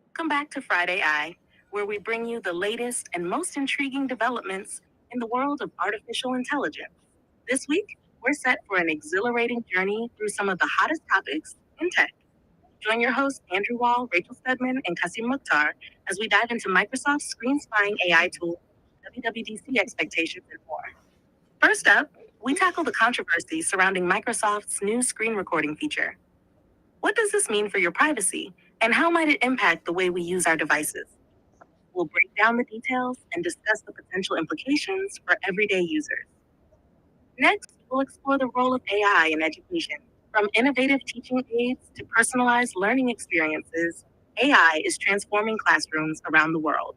Welcome back to FridAI, where we bring you the latest and most intriguing developments in the world of artificial intelligence. This week, we're set for an exhilarating journey through some of the hottest topics in tech. Join your hosts Andrew Wall, Rachel Stedman, and Kasim Mukhtar as we dive into Microsoft's screen spying AI tool, WWDC expectations, and more. First up, we tackle the controversy surrounding Microsoft's new screen recording feature. What does this mean for your privacy, and how might it impact the way we use our devices? We'll break down the details and discuss the potential implications for everyday users. Next, we'll explore the role of AI in education. From innovative teaching aids to personalized learning experiences, AI is transforming classrooms around the world.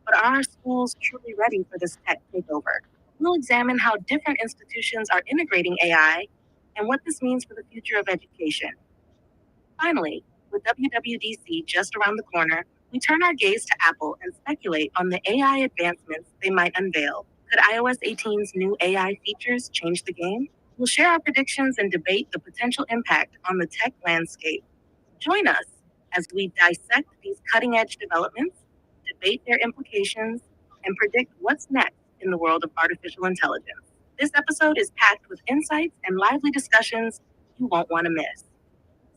But are our schools truly ready for this tech takeover? We'll examine how different institutions are integrating AI and what this means for the future of education. Finally, with WWDC just around the corner, we turn our gaze to Apple and speculate on the AI advancements they might unveil. Could iOS 18's new AI features change the game? We'll share our predictions and debate the potential impact on the tech landscape. Join us as we dissect these cutting-edge developments, debate their implications, and predict what's next in the world of artificial intelligence. This episode is packed with insights and lively discussions you won't want to miss.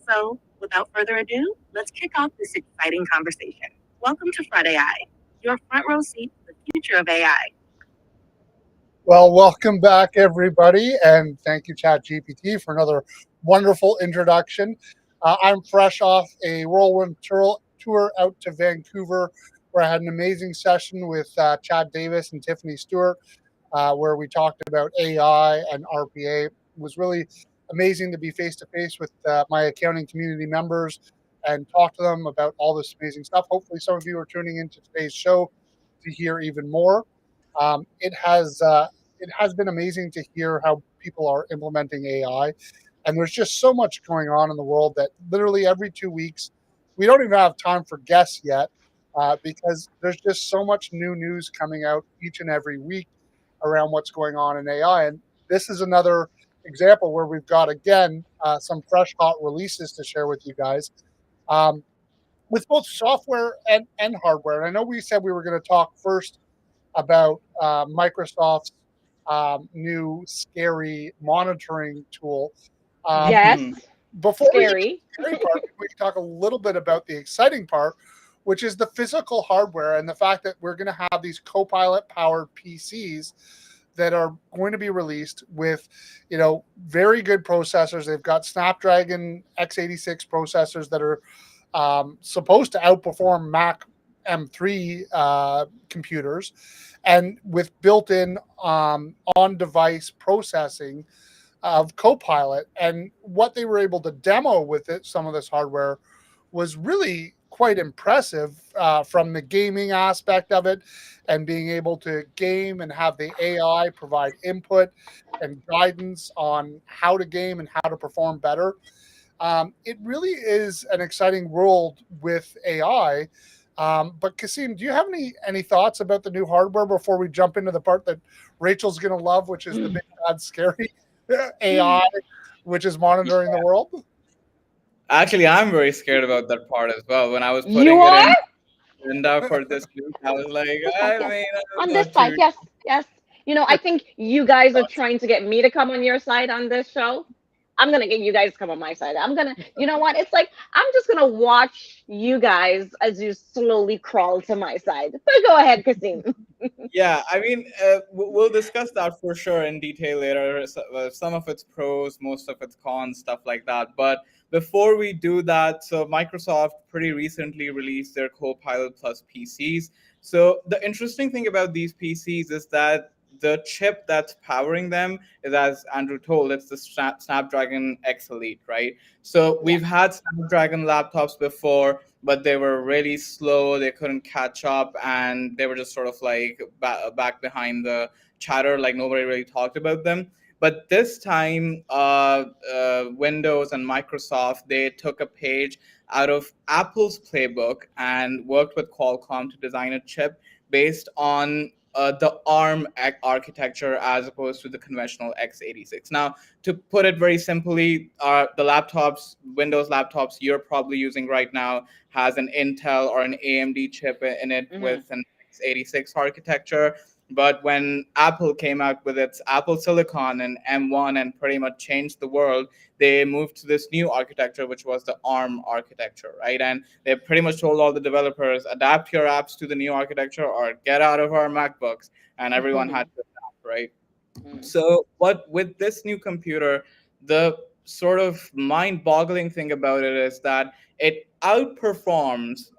So, without further ado, let's kick off this exciting conversation. Welcome to FridAI, your front row seat to the future of AI. Well, welcome back, everybody, and thank you, ChatGPT, for another wonderful introduction. I'm fresh off a whirlwind tour out to Vancouver, where I had an amazing session with Chad Davis and Tiffany Stewart, where we talked about AI and RPA. It was really amazing to be face-to-face with my accounting community members and talk to them about all this amazing stuff. Hopefully, some of you are tuning into today's show to hear even more. It has been amazing to hear how people are implementing AI. And there's just so much going on in the world that literally every 2 weeks, we don't even have time for guests yet because there's just so much new news coming out each and every week around what's going on in AI. And this is another example where we've got, again, some fresh, hot releases to share with you guys with both software and hardware. And I know we said we were going to talk first about Microsoft's new scary monitoring tool. Yes. Before we get to Scary. the scary part, we can talk a little bit about the exciting part, which is the physical hardware and the fact that we're going to have these Copilot powered PCs that are going to be released with, very good processors. They've got Snapdragon x86 processors that are supposed to outperform Mac M3 computers, and with built-in on-device processing of Copilot. And what they were able to demo with it, some of this hardware, was really quite impressive from the gaming aspect of it, and being able to game and have the AI provide input and guidance on how to game and how to perform better. It really is an exciting world with AI. But Kasim, do you have any thoughts about the new hardware before we jump into the part that Rachel's going to love, which is the big bad scary AI, which is monitoring the world? Actually, I'm very scared about that part as well. When I was putting You it are? in for this week, I was like, On I'm this not side, too. yes. I think you guys are trying to get me to come on your side on this show. I'm gonna get you guys to come on my side. You know what? It's like I'm just gonna watch you guys as you slowly crawl to my side. But go ahead, Christine. Yeah, I mean, we'll discuss that for sure in detail later. Some of its pros, most of its cons, stuff like that. But before we do that, so Microsoft pretty recently released their Copilot Plus PCs. So the interesting thing about these PCs is that the chip that's powering them is, as Andrew told, it's the Snapdragon X Elite, right? So we've had Snapdragon laptops before, but they were really slow. They couldn't catch up, and they were just sort of like back behind the chatter, like nobody really talked about them. But this time, Windows and Microsoft, they took a page out of Apple's playbook and worked with Qualcomm to design a chip based on the ARM architecture as opposed to the conventional x86. Now, to put it very simply, the Windows laptops you're probably using right now has an Intel or an AMD chip in it with an x86 architecture. But when Apple came out with its Apple Silicon and M1 and pretty much changed the world, they moved to this new architecture, which was the ARM architecture, right? And they pretty much told all the developers, adapt your apps to the new architecture or get out of our MacBooks. And everyone had to adapt, right? So, what with this new computer, the sort of mind-boggling thing about it is that it outperforms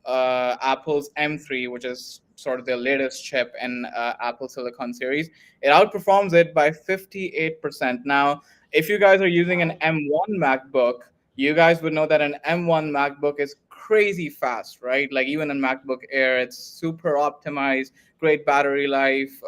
Apple's M3, which is sort of the latest chip in Apple Silicon series. It outperforms it by 58%. Now, if you guys are using an M1 MacBook, you guys would know that an M1 MacBook is crazy fast, right? Like even in MacBook Air, it's super optimized, great battery life,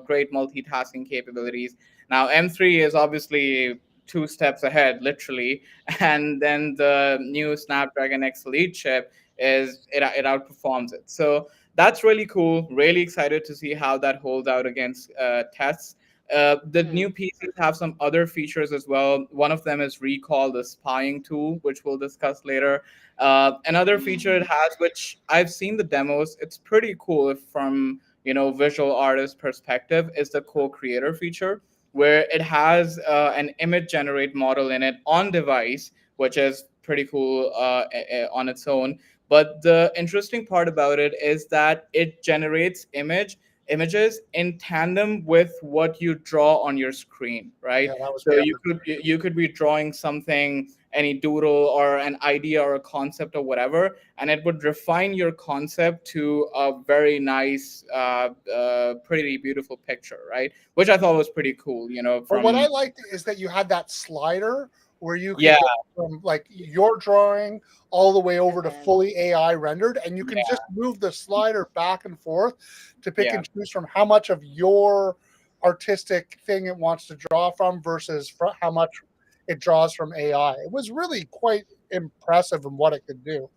great multitasking capabilities. Now, M3 is obviously two steps ahead, literally, and then the new Snapdragon X Elite chip it outperforms it. So that's really cool. Really excited to see how that holds out against tests. The new PCs have some other features as well. One of them is Recall, the spying tool, which we'll discuss later. Another feature it has, which I've seen the demos, it's pretty cool from visual artist perspective, is the co-creator feature, where it has an image generate model in it on device, which is pretty cool on its own. But the interesting part about it is that it generates images in tandem with what you draw on your screen, right? Yeah, that was So beautiful. you could be drawing something, any doodle or an idea or a concept or whatever, and it would refine your concept to a very nice, pretty beautiful picture, right? Which I thought was pretty cool. But what I From liked is that you had that slider where you could yeah, go from like your drawing all the way over to Mhm. fully AI rendered, and you can Yeah. just move the slider back and forth to pick Yeah. and choose from how much of your artistic thing it wants to draw from versus how much it draws from AI. It was really quite impressive in what it could do.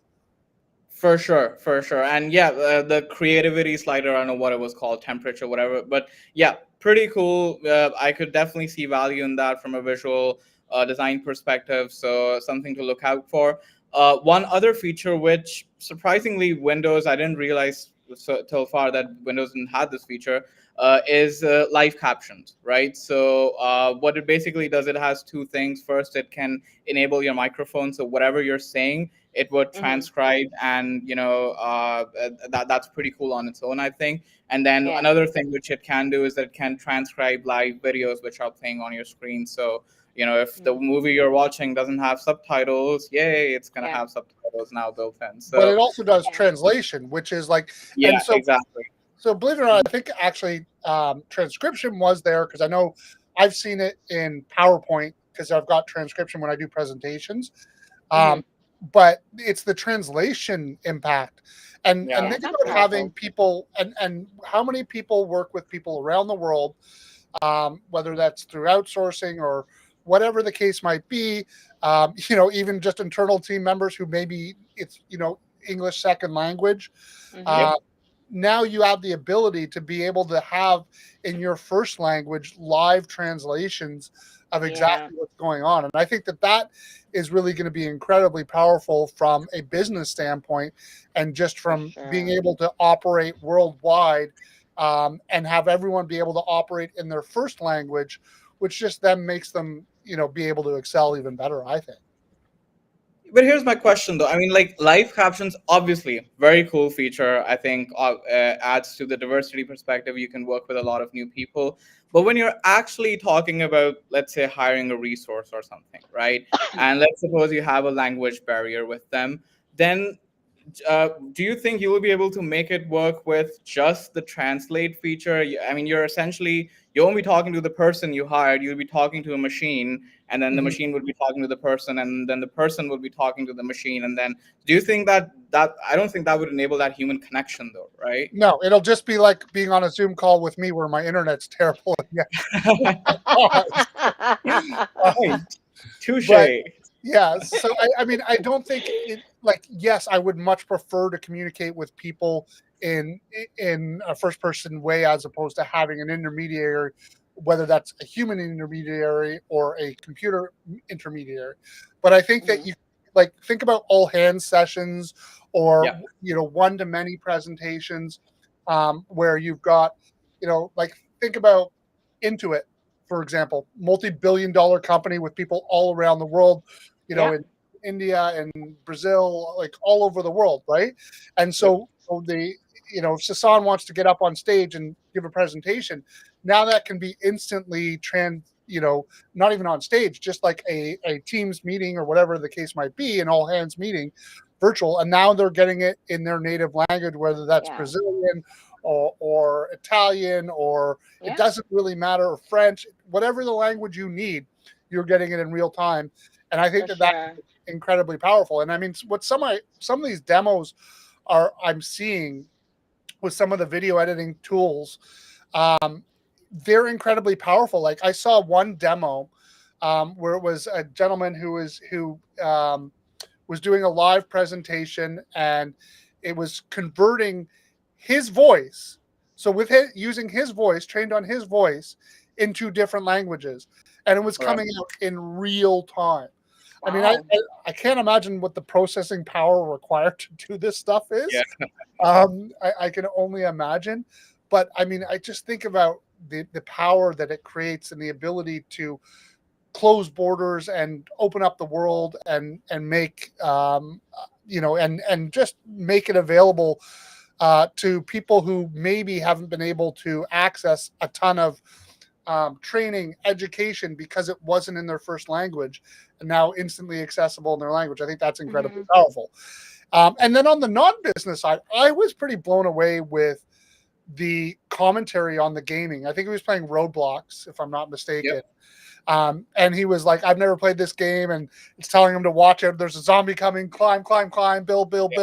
For sure, for sure. And yeah, the creativity slider, I don't know what it was called, temperature, whatever. But yeah, pretty cool. I could definitely see value in that from a visual design perspective. So something to look out for. One other feature, which surprisingly Windows, I didn't realize till far that Windows didn't have this feature, is live captions, right? So what it basically does, it has two things. First, it can enable your microphone. So whatever you're saying, it would transcribe, and that's pretty cool on its own, I think. And then Yeah. another thing which it can do is that it can transcribe live videos which are playing on your screen. So if the movie you're watching doesn't have subtitles, yay, it's gonna Yeah. have subtitles now built in. But it So also does Yeah. translation, which is like, yeah, and so exactly. believe it or not, I think actually transcription was there because I know I've seen it in PowerPoint because I've got transcription when I do presentations. But it's the translation impact, and Yeah. think That's about having powerful. people and how many people work with people around the world, whether that's through outsourcing or whatever the case might be. Even just internal team members who maybe it's English second language. Mhm. Now you have the ability to be able to have in your first language live translations of Yeah. exactly what's going on. And I think that is really going to be incredibly powerful from a business standpoint and just from being sure. able to operate worldwide, and have everyone be able to operate in their first language, which just then makes them, be able to excel even better, I think. But here's my question though. I mean, like live captions, obviously, very cool feature. I think adds to the diversity perspective. You can work with a lot of new people. But when you're actually talking about, let's say, hiring a resource or something, right? And let's suppose you have a language barrier with them, then do you think you will be able to make it work with just the translate feature? I mean, you won't be talking to the person you hired. You'll be talking to a machine, and then the Mhm. machine would be talking to the person, and then the person would be talking to the machine. And then, do you think that I don't think that would enable that human connection, though, right? No, it'll just be like being on a Zoom call with me where my internet's terrible. Yeah. Right. Touche. But Yeah, so I mean, I don't think it like yes, I would much prefer to communicate with people in a first person way as opposed to having an intermediary, whether that's a human intermediary or a computer intermediary. But I think that Mhm. you like think about all hands sessions or Yeah. one to many presentations, where you've got like think about Intuit, for example, multi-billion-dollar company with people all around the world, Yeah. in India and Brazil, like all over the world, right? And Yep. so if Sasan wants to get up on stage and give a presentation, now that can be instantly not even on stage, just like a Teams meeting or whatever the case might be, an all hands meeting, virtual, and now they're getting it in their native language, whether that's Yeah. Brazilian or Italian, or it Yeah. doesn't really matter, or French, whatever the language you need, you're getting it in real time. And I think For that's sure. incredibly powerful. And I mean, what some of these demos I'm seeing with some of the video editing tools, they're incredibly powerful. Like I saw one demo where it was a gentleman who was doing a live presentation, and it was converting his voice. So with using his voice, trained on his voice, into different languages, and it was Right. coming out in real time. I mean, Wow. I can't imagine what the processing power required to do this stuff Yeah. is. I can only imagine, but I mean, I just think about the power that it creates and the ability to close borders and open up the world and make and just make it available to people who maybe haven't been able to access a ton of training, education, because it wasn't in their first language, and now instantly accessible in their language. I think that's incredibly Mhm. powerful. And then on the non-business side, I was pretty blown away with the commentary on the gaming. I think he was playing Roadblocks, if I'm not mistaken. Yep. And he was like, I've never played this game, and it's telling him to watch it. There's a zombie coming, climb, climb, climb, build, build, Yeah.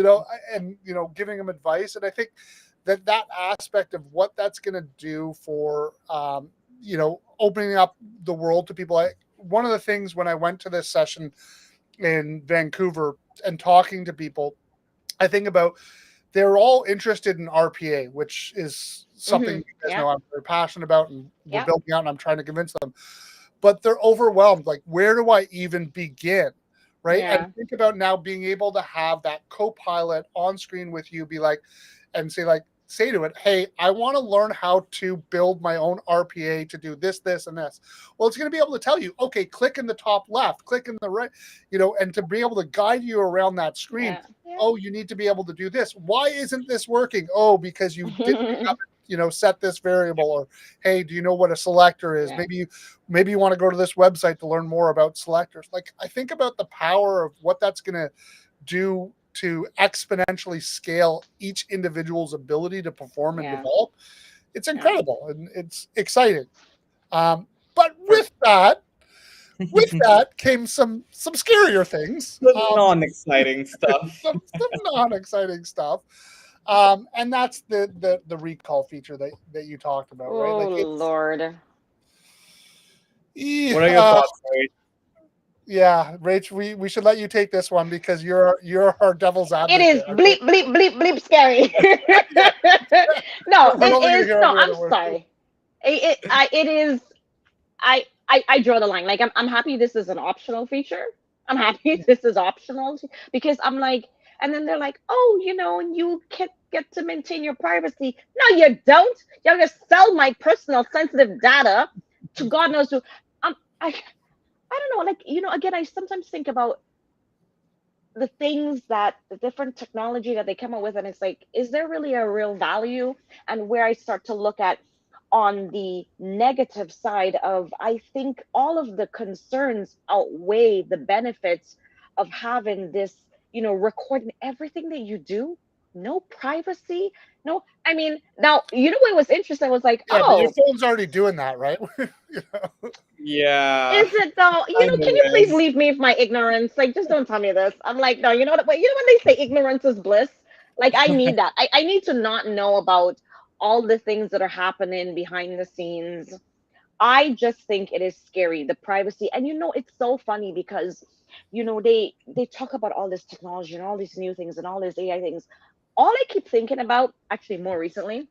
build, and giving him advice. And I think that aspect of what that's going to do for, opening up the world to people. One of the things when I went to this session in Vancouver and talking to people, I think about they're all interested in RPA, which is something Mhm. you guys Yeah. know I'm very passionate about, and we're Yeah. building out, and I'm trying to convince them. But they're overwhelmed. Like, where do I even begin? Right. And Yeah. think about now being able to have that co-pilot on screen with you, be like, and say to it, hey, I want to learn how to build my own RPA to do this, this, and this. Well, it's going to be able to tell you, okay, click in the top left, click in the right, and to be able to guide you around that screen. Yeah. Yeah. Oh, you need to be able to do this. Why isn't this working? Oh, because you didn't set this variable. Or hey, do you know what a selector is? Yeah. Maybe you want to go to this website to learn more about selectors. Like, I think about the power of what that's going to do to exponentially scale each individual's ability to perform and Yeah. develop. It's Yeah. incredible and it's exciting. But For with that came some scarier things, the non-exciting stuff. some non-exciting stuff. And that's the recall feature that you talked about, right? Oh Like it's Lord. What are your thoughts, Ray? yeah, Rach, we should let you take this one because you're our devil's It is advocate. Okay? bleep bleep bleep bleep scary. No, We're it only gonna is. hear No, every I'm other word. sorry. It is. I draw the line. Like I'm happy this is an optional feature. I'm happy this is optional because I'm like, and then they're like, oh, you can get to maintain your privacy. No, you don't. You're gonna sell my personal sensitive data to God knows who. I don't know. Like again, I sometimes think about the things that the different technology that they come up with, and it's like, is there really a real value? And where I start to look at on the negative side of, I think all of the concerns outweigh the benefits of having this, recording everything that you do, no privacy, no. I mean, now what was interesting was like, Yeah, but your oh, phone's already doing that, right? Yeah, is it though? kind of Can you please is. leave me with my ignorance? Like, just don't tell me this. I'm like, no, you know what? But when they say ignorance is bliss, like, I need that. I need to not know about all the things that are happening behind the scenes. I just think it is scary, the privacy. And it's so funny because they talk about all this technology and all these new things and all these AI things. All I keep thinking about, actually more recently,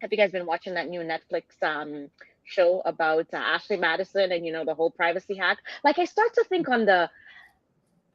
have you guys been watching that new Netflix show about Ashley Madison and the whole privacy hack? Like, I start to think on the,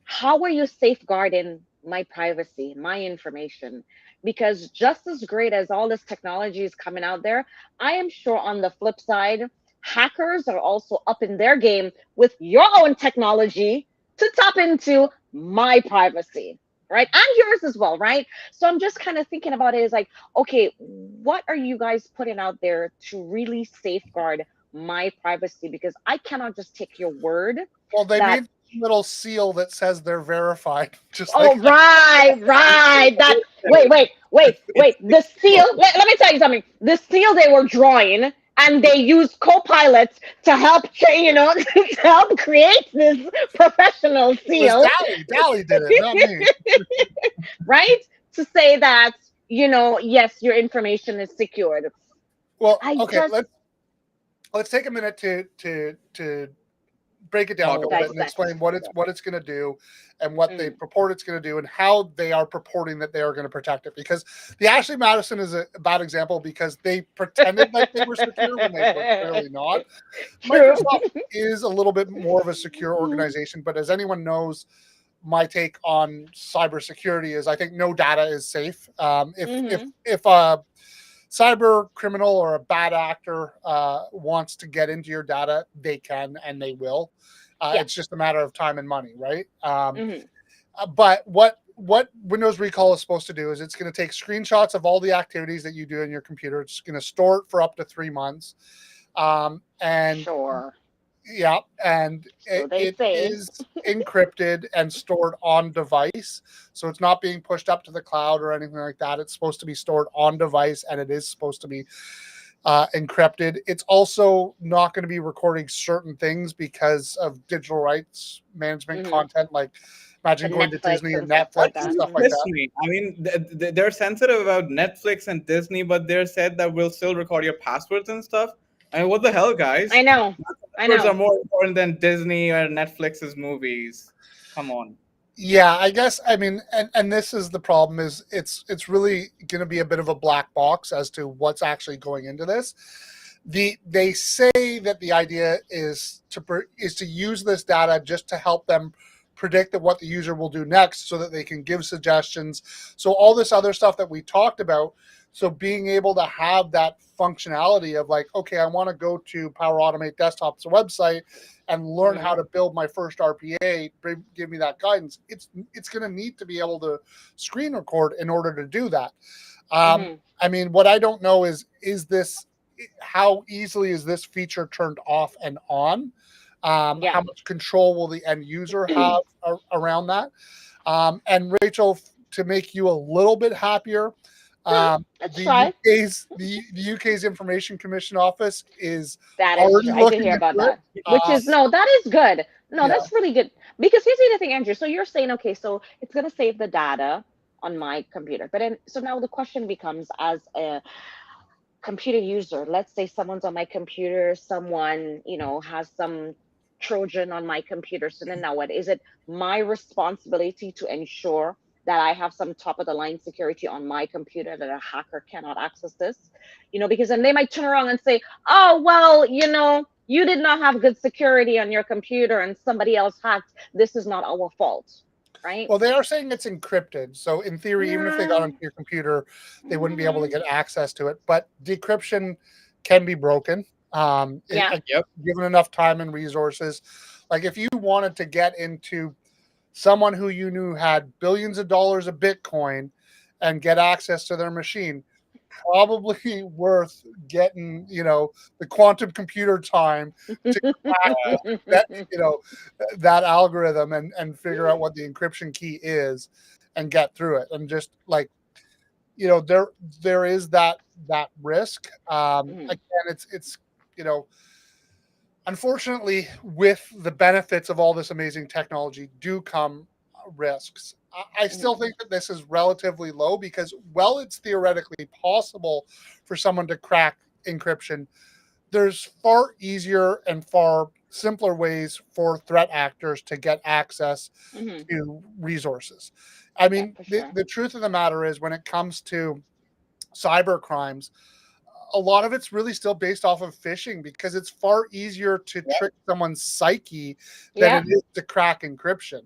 how are you safeguarding my privacy, my information? Because just as great as all this technology is coming out there, I am sure on the flip side, hackers are also up in their game with your own technology to tap into my privacy, right? And yours as well, right? So I'm just kind of thinking about it as like, okay, what are you guys putting out there to really safeguard my privacy? Because I cannot just take your word Well, they that, made a little seal that says they're verified, just oh, like right. That, wait. The seal. Let me tell you something. The seal they were drawing, and they used co-pilots to help to help create this professional it was seal, Dally. Dally did it, not me. right? To say that yes, your information is secured. Well, I okay, just let's take a minute to break it down a Talk little about bit and dissect. explain what it's going to do and what they Mm. purport it's going to do and how they are purporting that they are going to protect it. Because the Ashley Madison is a bad example because they pretended like they were secure when they were clearly not. True. Microsoft is a little bit more of a secure organization, but as anyone knows, my take on cybersecurity is I think no data is safe. Hmm. If a cyber criminal or a bad actor wants to get into your data, they can and they will. Yeah. It's just a matter of time and money, right? Hmm. But what Windows Recall is supposed to do is it's going to take screenshots of all the activities that you do in your computer. It's going to store it for up to 3 months, and Sure. yeah, and So they it say. is encrypted and stored on device. So it's not being pushed up to the cloud or anything like that. It's supposed to be stored on device and it is supposed to be encrypted. It's also not going to be recording certain things because of digital rights management Hmm. content. Like imagine The going to Netflix Disney or and stuff Netflix like What and that. is stuff like Hmm. that. Disney? I mean, they're sensitive about Netflix and Disney, but they're said that we'll still record your passwords and stuff. I mean, what the hell, I guys? know. I Passwords are know. more important than Disney or Netflix's movies. Come on. Yeah, I guess I mean, and this is the problem is it's really going to be a bit of a black box as to what's actually going into this. They say that the idea is to use this data just to help them predict that what the user will do next so that they can give suggestions. So all this other stuff that we talked about, so being able to have that functionality of like, okay, I want to go to Power Automate Desktop's website and learn how Hmm. to build my first RPA, give me that guidance. It's going to need to be able to screen record in order to do that. Hmm. I mean, what I don't know is this how easily is this feature turned off and on? Yeah. How much control will the end user have around that? And Rachel, to make you a little bit happier, Let's the try. UK's Information Commission Office is That is true. already I did looking hear about into it. that. Which is, no, that is good. No, Yeah, that's really good. Because here's the other thing, Andrew. So you're saying, okay, so it's gonna save the data on my computer. But then so now the question becomes, as a computer user, let's say someone's on my computer, someone, has some Trojan on my computer. So then now what? Is it my responsibility to ensure that I have some top of the line security on my computer that a hacker cannot access this? Because then they might turn around and say, oh, well, you did not have good security on your computer and somebody else hacked. This is not our fault, right? well, they are saying it's encrypted. So in theory, even if they got Mm, onto your computer, they wouldn't be able to mhm. get access to it. But decryption can be broken. Yeah. Yep. Given enough time and resources, like if you wanted to get into someone who you knew had billions of dollars of Bitcoin and get access to their machine, probably worth getting, the quantum computer time to crack that, that algorithm and figure out what the encryption key is and get through it. And just like, there is that risk. Mhm. Again, it's, you know, unfortunately, with the benefits of all this amazing technology do come risks. I still Mhm. think that this is relatively low because, while it's theoretically possible for someone to crack encryption, there's far easier and far simpler ways for threat actors to get access Hmm. to resources. I Yeah, mean, for sure. the truth of the matter is, when it comes to cyber crimes, a lot of it's really still based off of phishing, because it's far easier to Yeah. trick someone's psyche than Yeah. it is to crack encryption.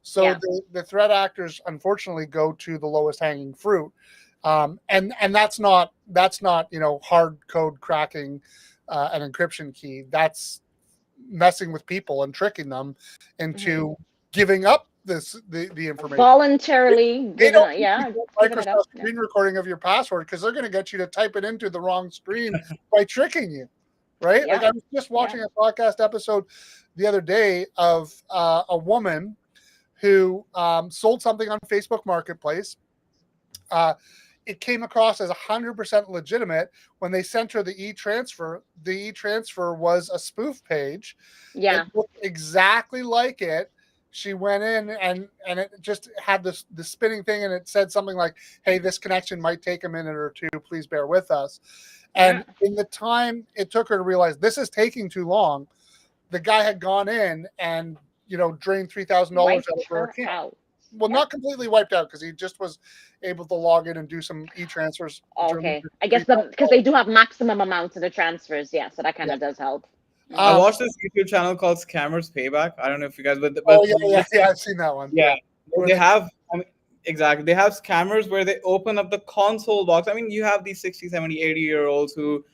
So Yeah. the threat actors unfortunately go to the lowest hanging fruit, and that's not hard code cracking an encryption key. That's messing with people and tricking them Hmm. into giving up the information. Voluntarily They giving don't it, need to yeah, get giving it up. Microsoft Yeah. screen recording of your password, because they're going to get you to type it into the wrong screen by tricking you, right? Like, Yeah. I was just Yeah. watching a podcast episode the other day of a woman who sold something on Facebook Marketplace. Uh, it came across as 100% legitimate. When they sent her the e-transfer, was a spoof page. It Yeah. looked exactly like it. She went in, and it just had the spinning thing, and it said something like, "Hey, this connection might take a minute or two. Please bear with us." And Yeah. in the time it took her to realize this is taking too long, the guy had gone in and drained $3,000 out of Wiped her her account. out. Well, Yeah. not completely wiped out, because he just was able to log in and do some e-transfers to remove Okay. I guess because $3,000. they do have maximum amounts of the transfers. Yeah. So that kind Yeah. of does help. I Hmm. Um, watched this YouTube channel called Scammers Payback. I don't know if you guys, oh but yeah, I've seen that one. yeah, Yeah, where they they, have. I mean, exactly. They have scammers where they open up the console box. I mean, you have these 60, 70, 80-year-olds who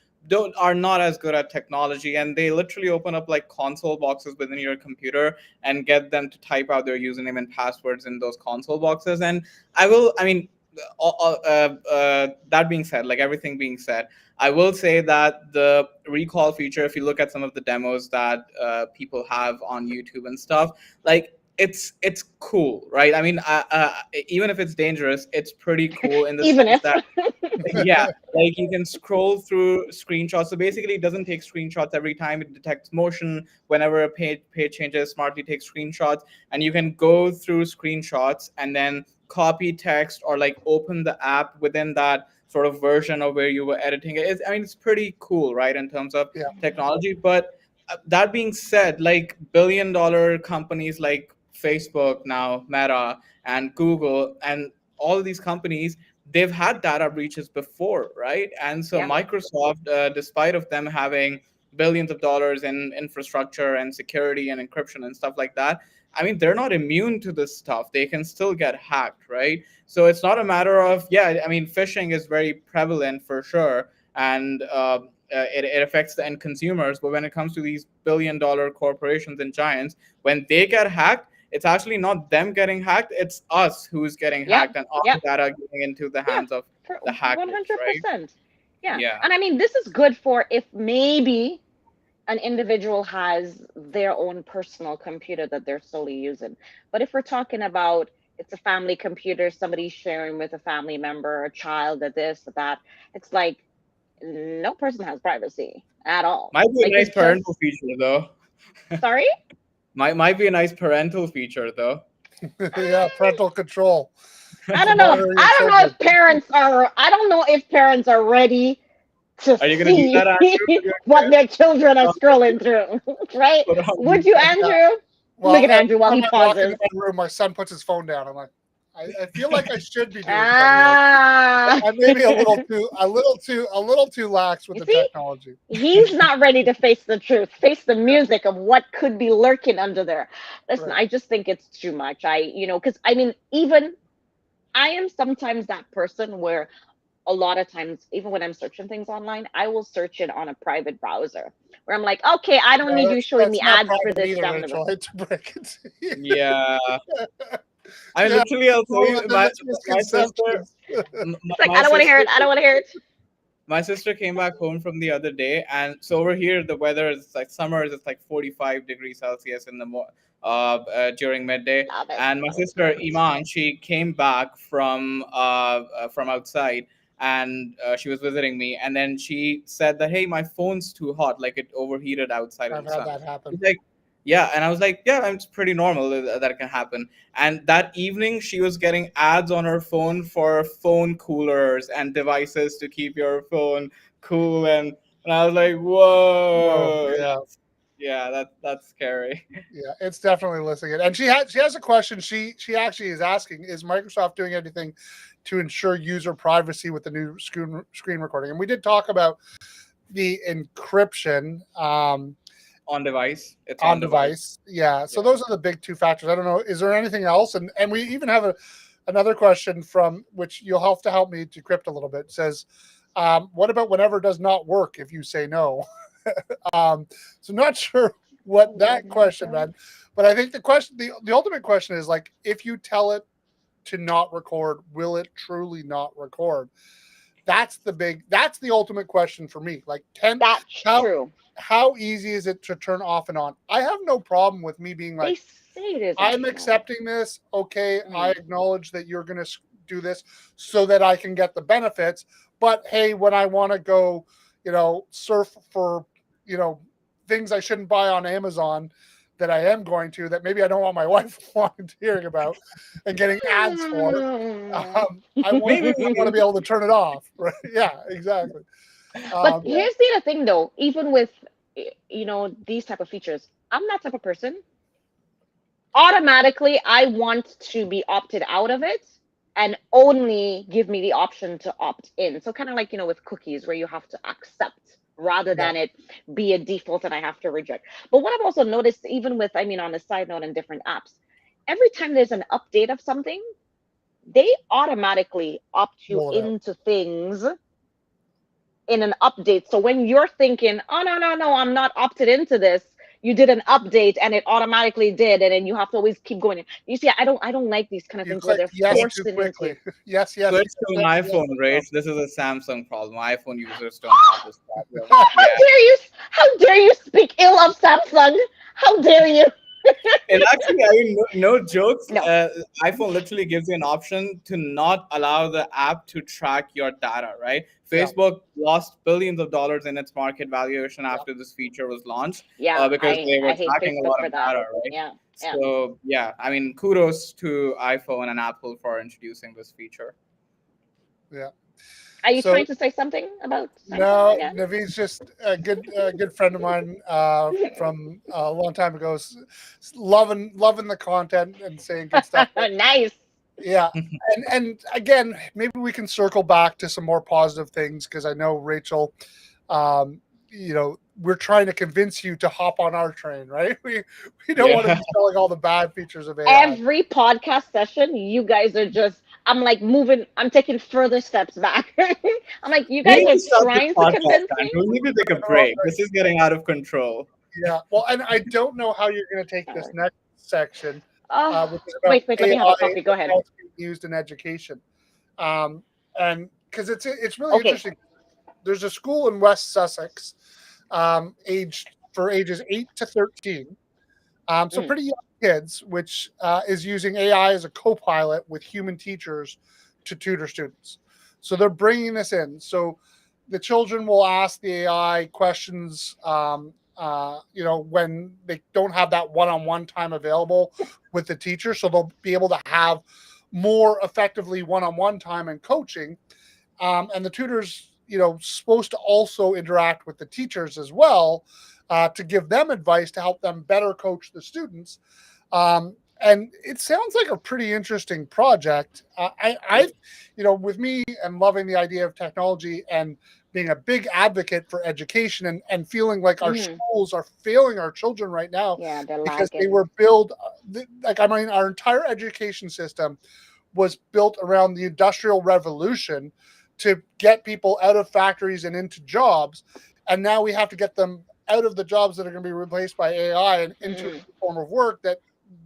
are not as good at technology, and they literally open up like console boxes within your computer and get them to type out their username and passwords in those console boxes. And I mean, that being said, like everything being said, I will say that the recall feature, if you look at some of the demos that people have on YouTube and stuff, like it's cool, right? I mean, even if it's dangerous, it's pretty cool in the Even sense if. that yeah, like you can scroll through screenshots. So basically, it doesn't take screenshots every time. It detects motion whenever a page changes. Smartly takes screenshots, and you can go through screenshots and then copy text or like open the app within that sort of version of where you were editing it. I mean, it's pretty cool, right, in terms of yeah, technology. But that being said, like billion-dollar companies like Facebook now, Meta, and Google, and all of these companies, they've had data breaches before, right? And so Yeah. Microsoft, despite of them having billions of dollars in infrastructure and security and encryption and stuff like that, I mean, they're not immune to this stuff. They can still get hacked, right? So it's not a matter of, yeah, I mean, phishing is very prevalent for sure, and it affects the end consumers. But when it comes to these billion-dollar corporations and giants, when they get hacked, it's actually not them getting hacked, it's us who's getting Yeah. hacked, and our Yeah. data getting into the Yeah. hands of For the hackers, right? 100%. Yeah. Yeah. And I mean, this is good for if maybe an individual has their own personal computer that they're solely using. But if we're talking about it's a family computer, somebody's sharing with a family member, a child, that this, that, it's like no person has privacy at all. Might be a Like nice it's just, parental feature though. sorry? Might be a nice parental feature though. yeah, parental control I to don't know. monitor your I don't know children. if parents are, I don't know if parents are ready to Are you gonna do see that, Andrew, for your what kid? their children are scrolling through, right? Put on Would you, Yeah. Andrew? Look Well, at every Andrew while time he I walk into pauses. my room, my son puts his phone down. I'm like, I feel like I should be doing something like Ah, I'm maybe a little too lax with you the see, technology. he's not ready to face the truth, face the music of what could be lurking under there. Listen, Right. I just think it's too much. Because I mean, even I am sometimes that person where a lot of times, even when I'm searching things online, I will search it on a private browser where I'm like, okay, I don't No, need you that's showing me that's not ads for private this, either, down the road. Rachel. I hate to break it to you. Yeah. I mean, Yeah, literally, I'll tell well, you, then it's my sister, misconceptions. It's like, my I don't want to hear sister, it. I don't want to hear it. my sister came back home from the other day, and so over here the weather is like summers. It's like 45 degrees Celsius in the during midday. Love it. And my Love it. sister Iman, she came back from outside, and she was visiting me, and then she said that, hey, my phone's too hot, like it overheated outside in I've the had sun. that happen. She's like, yeah, and I was like, yeah, it's pretty normal that it can happen. And that evening, she was getting ads on her phone for phone coolers and devices to keep your phone cool. And And I was like, Whoa, whoa. yeah. Yeah, that's scary. Yeah, it's definitely listing it. And she has a question. She actually is asking, is Microsoft doing anything to ensure user privacy with the new screen recording? And we did talk about the encryption On device. It's on on device. device. Yeah. So Yeah. those are the big two factors. I don't know. Is there anything else? And we even have another question from which you'll have to help me decrypt a little bit. It says, what about whenever it does not work if you say no? So not sure what that question meant, but I think the question, the ultimate question is like, if you tell it to not record, will it truly not record? That's the ultimate question for me. Like, That's how true. how easy is it to turn off and on? I have no problem with me being They like, say it is I'm optional. accepting this. Okay, I Mm. acknowledge that you're going to do this so that I can get the benefits. But hey, when I want to go, surf for, things I shouldn't buy on Amazon that I am going to, that maybe I don't want my wife hearing about and getting ads for, I want Maybe to be able to turn it off. Right? Yeah, exactly. But Um, here's the other thing, though. Even with these type of features, I'm that type of person. Automatically, I want to be opted out of it and only give me the option to opt in. So kind of like with cookies, where you have to accept rather yeah, than it be a default and I have to reject. But what I've also noticed, even with, on a side note, in different apps, every time there's an update of something, they automatically opt you roll it out. into things in an update. So when you're thinking, oh no, no, no, I'm not opted into this, you did an update and it automatically did, and then you have to always keep going. You see, I don't like these kind of You things where click they're yes too forcing into. quickly. Yes, yes, switch yes, to an yes, yes, iPhone, yes. Rach. This is a Samsung problem. iPhone users don't have this problem. How Yeah. dare you? How dare you speak ill of Samsung? How dare you? It actually, I mean, no jokes. No. iPhone literally gives you an option to not allow the app to track your data, right? Yeah. Facebook lost billions of dollars in its market valuation Yeah. after this feature was launched, Yeah, because they were I hate tracking a Facebook lot for of that. data, right? Yeah, yeah. So, yeah, I mean, kudos to iPhone and Apple for introducing this feature. Yeah. Are you So trying to say something about Samsung no, again? Naveed's just a good friend of mine from a long time ago, loving the content and saying good stuff. But Nice. yeah, and again, maybe we can circle back to some more positive things, because I know Rachel, we're trying to convince you to hop on our train, right? We don't want to Yeah. be selling all the bad features of AI. Every podcast session, you guys are just, I'm like moving, I'm taking further steps back. I'm like, you We guys need are to stop this trying to podcast, convince me. Andrew. We need to take a break. This is getting out of control. Yeah, well, and I don't know how you're going to take this Sorry. next section, Oh, which is about wait, let me have a AI coffee. Go and ahead. how it's being used in education. And because it's really Okay. interesting. There's a school in West Sussex, ages 8 to 13, so Mm. pretty young kids, which is using AI as a co-pilot with human teachers to tutor students. So they're bringing this in. So the children will ask the AI questions, when they don't have that one-on-one time available with the teacher. So they'll be able to have more effectively one-on-one time and coaching. And the tutors, supposed to also interact with the teachers as well, to give them advice to help them better coach the students. And it sounds like a pretty interesting project. With me and loving the idea of technology and being a big advocate for education, and feeling like our Mhm. schools are failing our children right now Yeah, they're because they lagging. were built, our entire education system was built around the Industrial Revolution to get people out of factories and into jobs. And now we have to get them out of the jobs that are going to be replaced by AI and into a Mhm. form of work that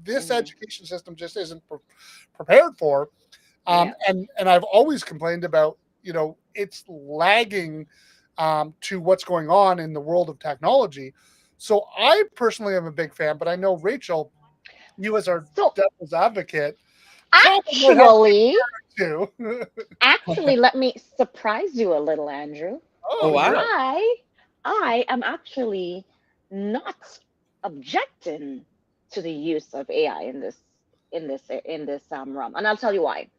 this Mhm. education system just isn't prepared for. Yeah. And I've always complained about, it's lagging to what's going on in the world of technology. So I personally am a big fan, but I know Rachel, you as our So devil's advocate, probably might have actually, to. let me surprise you a little, Andrew. Oh, Oh, great. wow. I am actually not objecting to the use of AI in this realm, and I'll tell you why.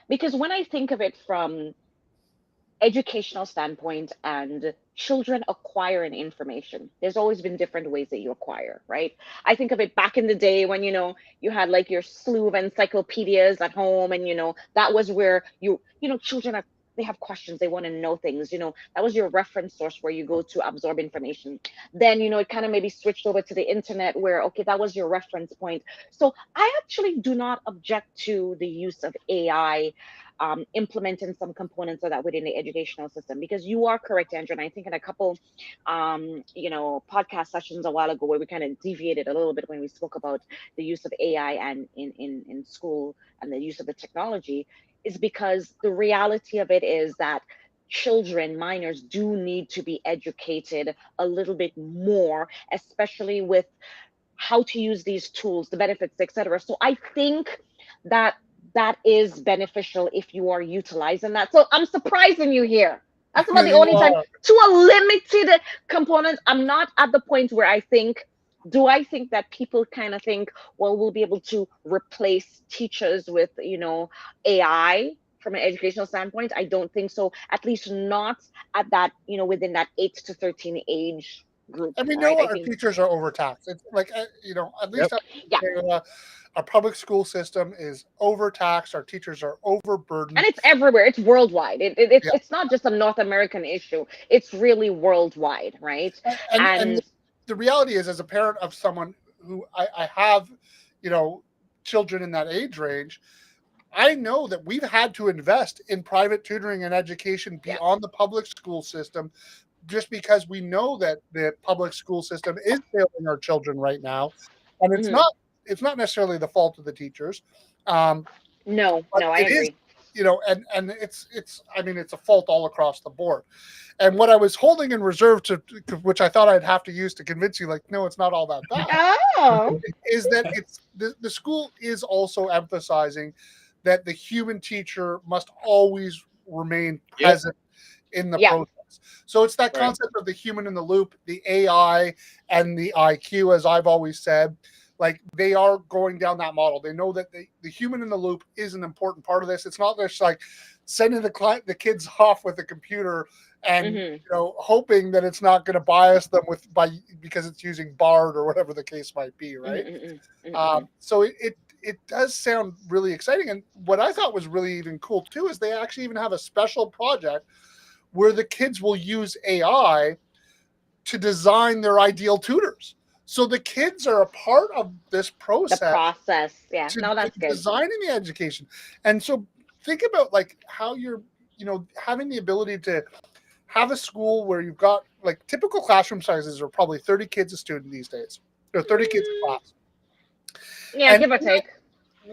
Because when I think of it from educational standpoint and children acquiring information, there's always been different ways that you acquire, right? I think of it back in the day when, you had like your slew of encyclopedias at home, and that was where children are, they have questions, they want to know things, that was your reference source where you go to absorb information. Then, it kind of maybe switched over to the internet where, okay, that was your reference point. So I actually do not object to the use of AI, implementing some components of that within the educational system, because you are correct, Andrew. And I think in a couple podcast sessions a while ago, where we kind of deviated a little bit when we spoke about the use of AI and in school and the use of the technology, is because the reality of it is that children, minors, do need to be educated a little bit more, especially with how to use these tools, the benefits, etc. So I think that that is beneficial if you are utilizing that. So I'm surprising you here. That's about the You only time, are. to a limited component. I'm not at the point where do I think that people kind of think, well, we'll be able to replace teachers with, AI from an educational standpoint? I don't think so. At least not at that, within that 8 to 13 age group. And we All right. know I our think, teachers are overtaxed. It's like, at least Yep. up yeah. in Canada, our public school system is overtaxed. Our teachers are overburdened. And it's everywhere. It's worldwide. Yeah, It's not just a North American issue. It's really worldwide, right? and And the reality is, as a parent of someone who I have, you know, children in that age range, I know that we've had to invest in private tutoring and education yeah. beyond the public school system, just because we know that the public school system is failing our children right now, and Mhm. it's not necessarily the fault of the teachers, um, No, but I it is, agree. and it's I mean, it's a fault all across the board. And what I was holding in reserve which I thought I'd have to use to convince you, like, no, it's not all that bad, Oh, is that it's the school is also emphasizing that the human teacher must always remain Yep. present in the yeah. process. So it's that Right. concept of the human in the loop, the AI and the IQ, as I've always said. Like, they are going down that model. They know that the human in the loop is an important part of this. It's not just like sending the kids off with a computer and Mhm. hoping that it's not going to bias them because it's using Bard or whatever the case might be, Mhm. right? Mhm. Mhm. So it does sound really exciting. And what I thought was really even cool too is they actually even have a special project where the kids will use AI to design their ideal tutors. So the kids are a part of this The process process. Yeah. to No, that's good. designing the education. And so think about like how you're, having the ability to have a school where you've got like typical classroom sizes are probably 30 kids a student these days, or 30 kids a Mm, class. yeah, And give or take.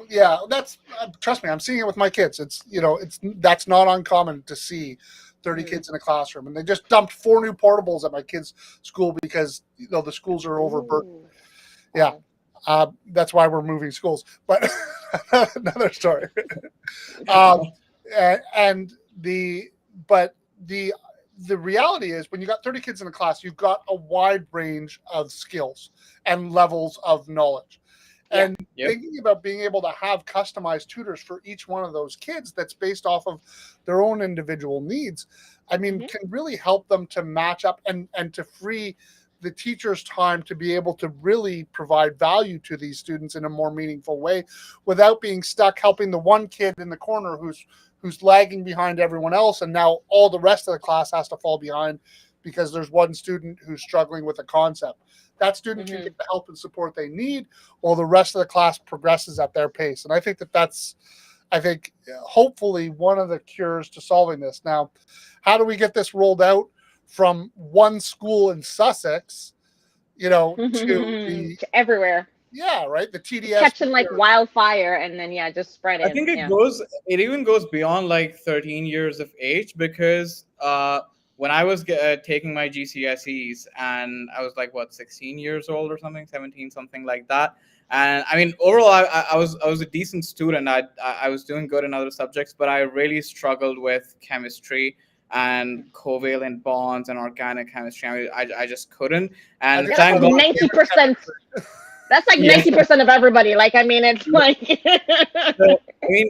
yeah, that's trust me, I'm seeing it with my kids. That's not uncommon to see 30 Mhm. kids in a classroom, and they just dumped 4 new portables at my kids' school because the schools are overburdened. Ooh. Yeah, Wow. that's why we're moving schools. But another story. Um, and but the reality is, when you got 30 kids in a class, you've got a wide range of skills and levels of knowledge. Yeah. And Yep. thinking about being able to have customized tutors for each one of those kids that's based off of their own individual needs, I mean, Mhm. can really help them to match up and to free the teacher's time to be able to really provide value to these students in a more meaningful way, without being stuck helping the one kid in the corner who's lagging behind everyone else, and now all the rest of the class has to fall behind because there's one student who's struggling with a concept. That student can Mhm. get the help and support they need, while the rest of the class progresses at their pace. And I think that's hopefully one of the cures to solving this. Now, how do we get this rolled out from one school in Sussex, to the, To everywhere. yeah, right, the It's TDS catching like wildfire, and then yeah, just I spreading. think Yeah. it even goes beyond like 13 years of age, because when I was taking my GCSEs, and I was like, what, 16 years old or something, 17, something like that. And I mean, overall, I was a decent student. I was doing good in other subjects, but I really struggled with chemistry and covalent bonds and organic chemistry. I just couldn't. I And just Yeah, that's thank like struggle God. with 90%. That's like Yeah. 90% of everybody. Like, I mean, it's like. So, I mean,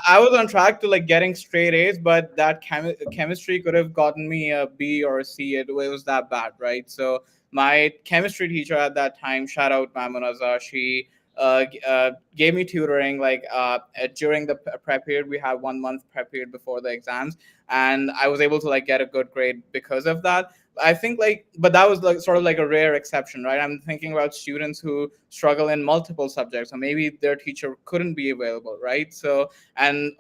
I was on track to like getting straight A's, but that chemistry could have gotten me a B or a C. It was that bad, right? So my chemistry teacher at that time, shout out Mamunaza, she gave me tutoring like during the prep period. We had 1 month prep period before the exams, and I was able to like get a good grade because of that. I think like, but that was like sort of like a rare exception, right? I'm thinking about students who struggle in multiple subjects, or maybe their teacher couldn't be available, right? So, and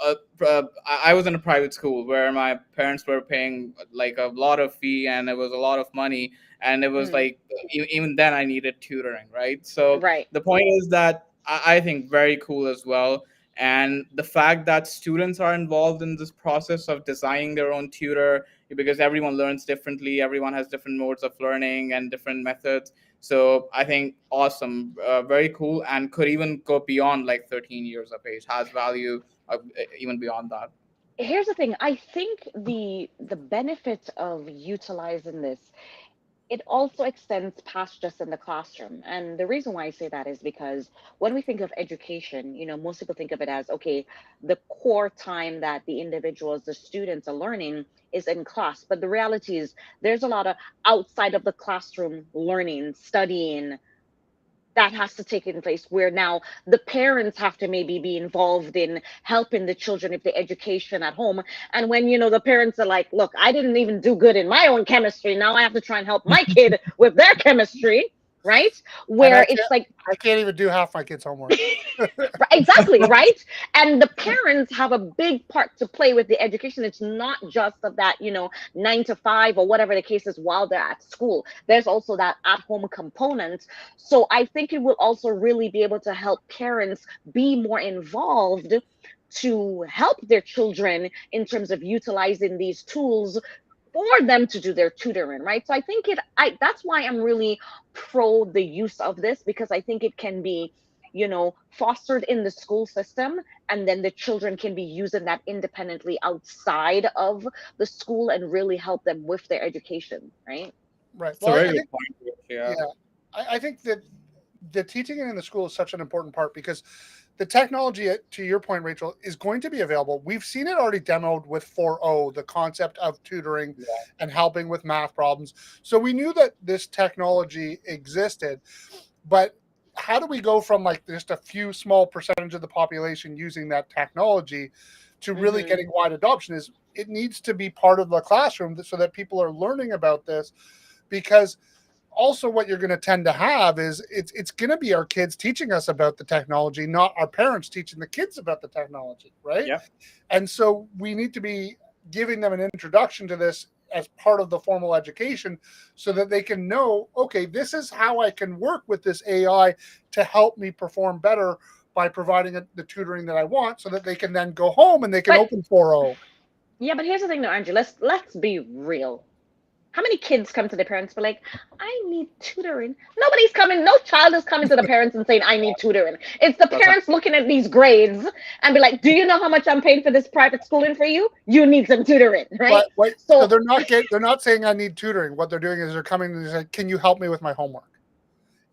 I was in a private school where my parents were paying like a lot of fee, and it was a lot of money, and it was like even then I needed tutoring, right? So Right. the point is that I think very cool as well. And the fact that students are involved in this process of designing their own tutor, because everyone learns differently, everyone has different modes of learning and different methods. So I think awesome, very cool, and could even go beyond like 13 years of age, has value even beyond that. Here's the thing. I think the benefit of utilizing this, it also extends past just in the classroom. And the reason why I say that is because when we think of education, most people think of it as, okay, the core time that the individuals, the students are learning is in class. But the reality is there's a lot of outside of the classroom learning, studying, that has to take in place, where now the parents have to maybe be involved in helping the children with the education at home. And when the parents are like, look, I didn't even do good in my own chemistry, now I have to try and help my kid with their chemistry, right? And Where it's like, I can't even do half my kids' homework. exactly, right? And the parents have a big part to play with the education. It's not just of that 9 to 5 or whatever the case is while they're at school. There's also that at-home component. So I think it will also really be able to help parents be more involved to help their children in terms of utilizing these tools for them to do their tutoring, right? So I think that's why I'm really pro the use of this, because I think it can be fostered in the school system, and then the children can be using that independently outside of the school and really help them with their education, right? Right. It's a Well, very I good think, point. Yeah. yeah, I think that the teaching it in the school is such an important part, because the technology, to your point, Rachel, is going to be available. We've seen it already demoed with 4.0, the concept of tutoring Yeah. and helping with math problems. So we knew that this technology existed, but how do we go from like just a few small percentage of the population using that technology to really getting wide adoption? Is it needs to be part of the classroom so that people are learning about this, because also what you're going to tend to have is it's going to be our kids teaching us about the technology, not our parents teaching the kids about the technology, right? Yeah. And so we need to be giving them an introduction to this as part of the formal education, so that they can know, okay, this is how I can work with this AI to help me perform better by providing the tutoring that I want, so that they can then go home and they can But open 4.0. yeah, but here's the thing though, Andrew. Let's be real. How many kids come to their parents for like, I need tutoring? Nobody's coming, no child is coming to the parents and saying, I need tutoring. It's the That's parents looking at these grades and be like, do you know how much I'm paying for this private schooling for you? You need some tutoring, right? But wait, So so they're not saying I need tutoring. What they're doing is they're coming and they say, can you help me with my homework?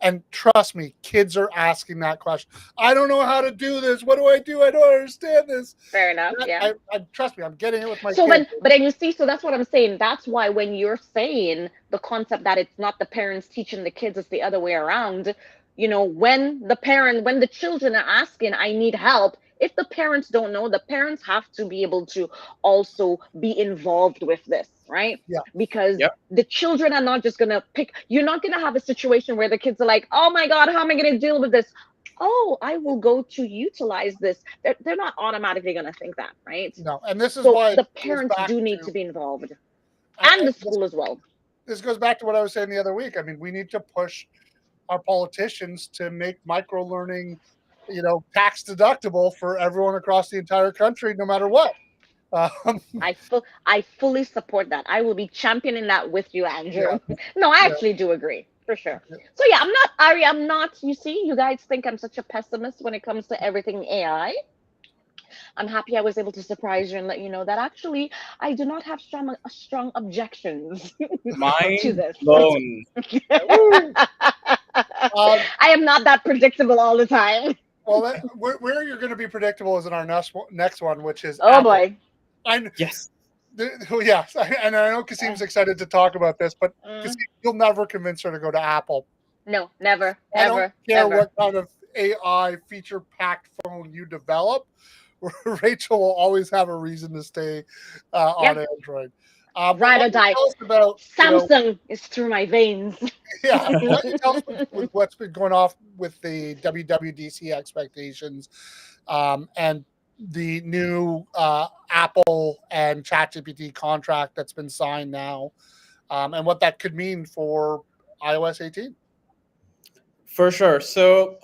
And trust me, kids are asking that question. I don't know how to do this. What do I do? I don't understand this. fair enough, yeah. I trust me, I'm getting it with my So kids. but then you see, so that's what I'm saying. That's why when you're saying the concept that it's not the parents teaching the kids, it's the other way around. When the children are asking, I need help, if the parents don't know, the parents have to be able to also be involved with this, right? Yeah. Because Yep. the children are not just gonna pick. You're not gonna have a situation where the kids are like, oh my God, how am I gonna deal with this? Oh, I will go to utilize this. They're not automatically going to think that, right? No, and this is So why the it goes parents back do need to, to be involved, and the school as well. this goes back to what I was saying the other week. I mean, we need to push our politicians to make micro learning, tax deductible for everyone across the entire country, no matter what. I fully support that. I will be championing that with you, Yeah, Andrew. No, I yeah, actually do agree for sure. yeah. So yeah, I'm not Ari. I'm not. You see, you guys think I'm such a pessimist when it comes to everything AI. I'm happy I was able to surprise you and let you know that actually I do not have strong objections to Mind this. blown. Woo! I am not that predictable all the time. Well, where you're going to be predictable is in our next one, which is Oh Apple. boy. And Yes. yes, and I know Kasim's excited to talk about this, but Kasim, you'll never convince her to go to Apple. No, never, I don't ever, care ever. what kind of AI feature-packed phone you develop. Rachel will always have a reason to stay on Android. But Ride why or don't you die. tell us about, Samsung is through my veins. yeah, why don't you tell us with what's been going off with the WWDC expectations and the new Apple and ChatGPT contract that's been signed now, and what that could mean for iOS 18? For sure. So,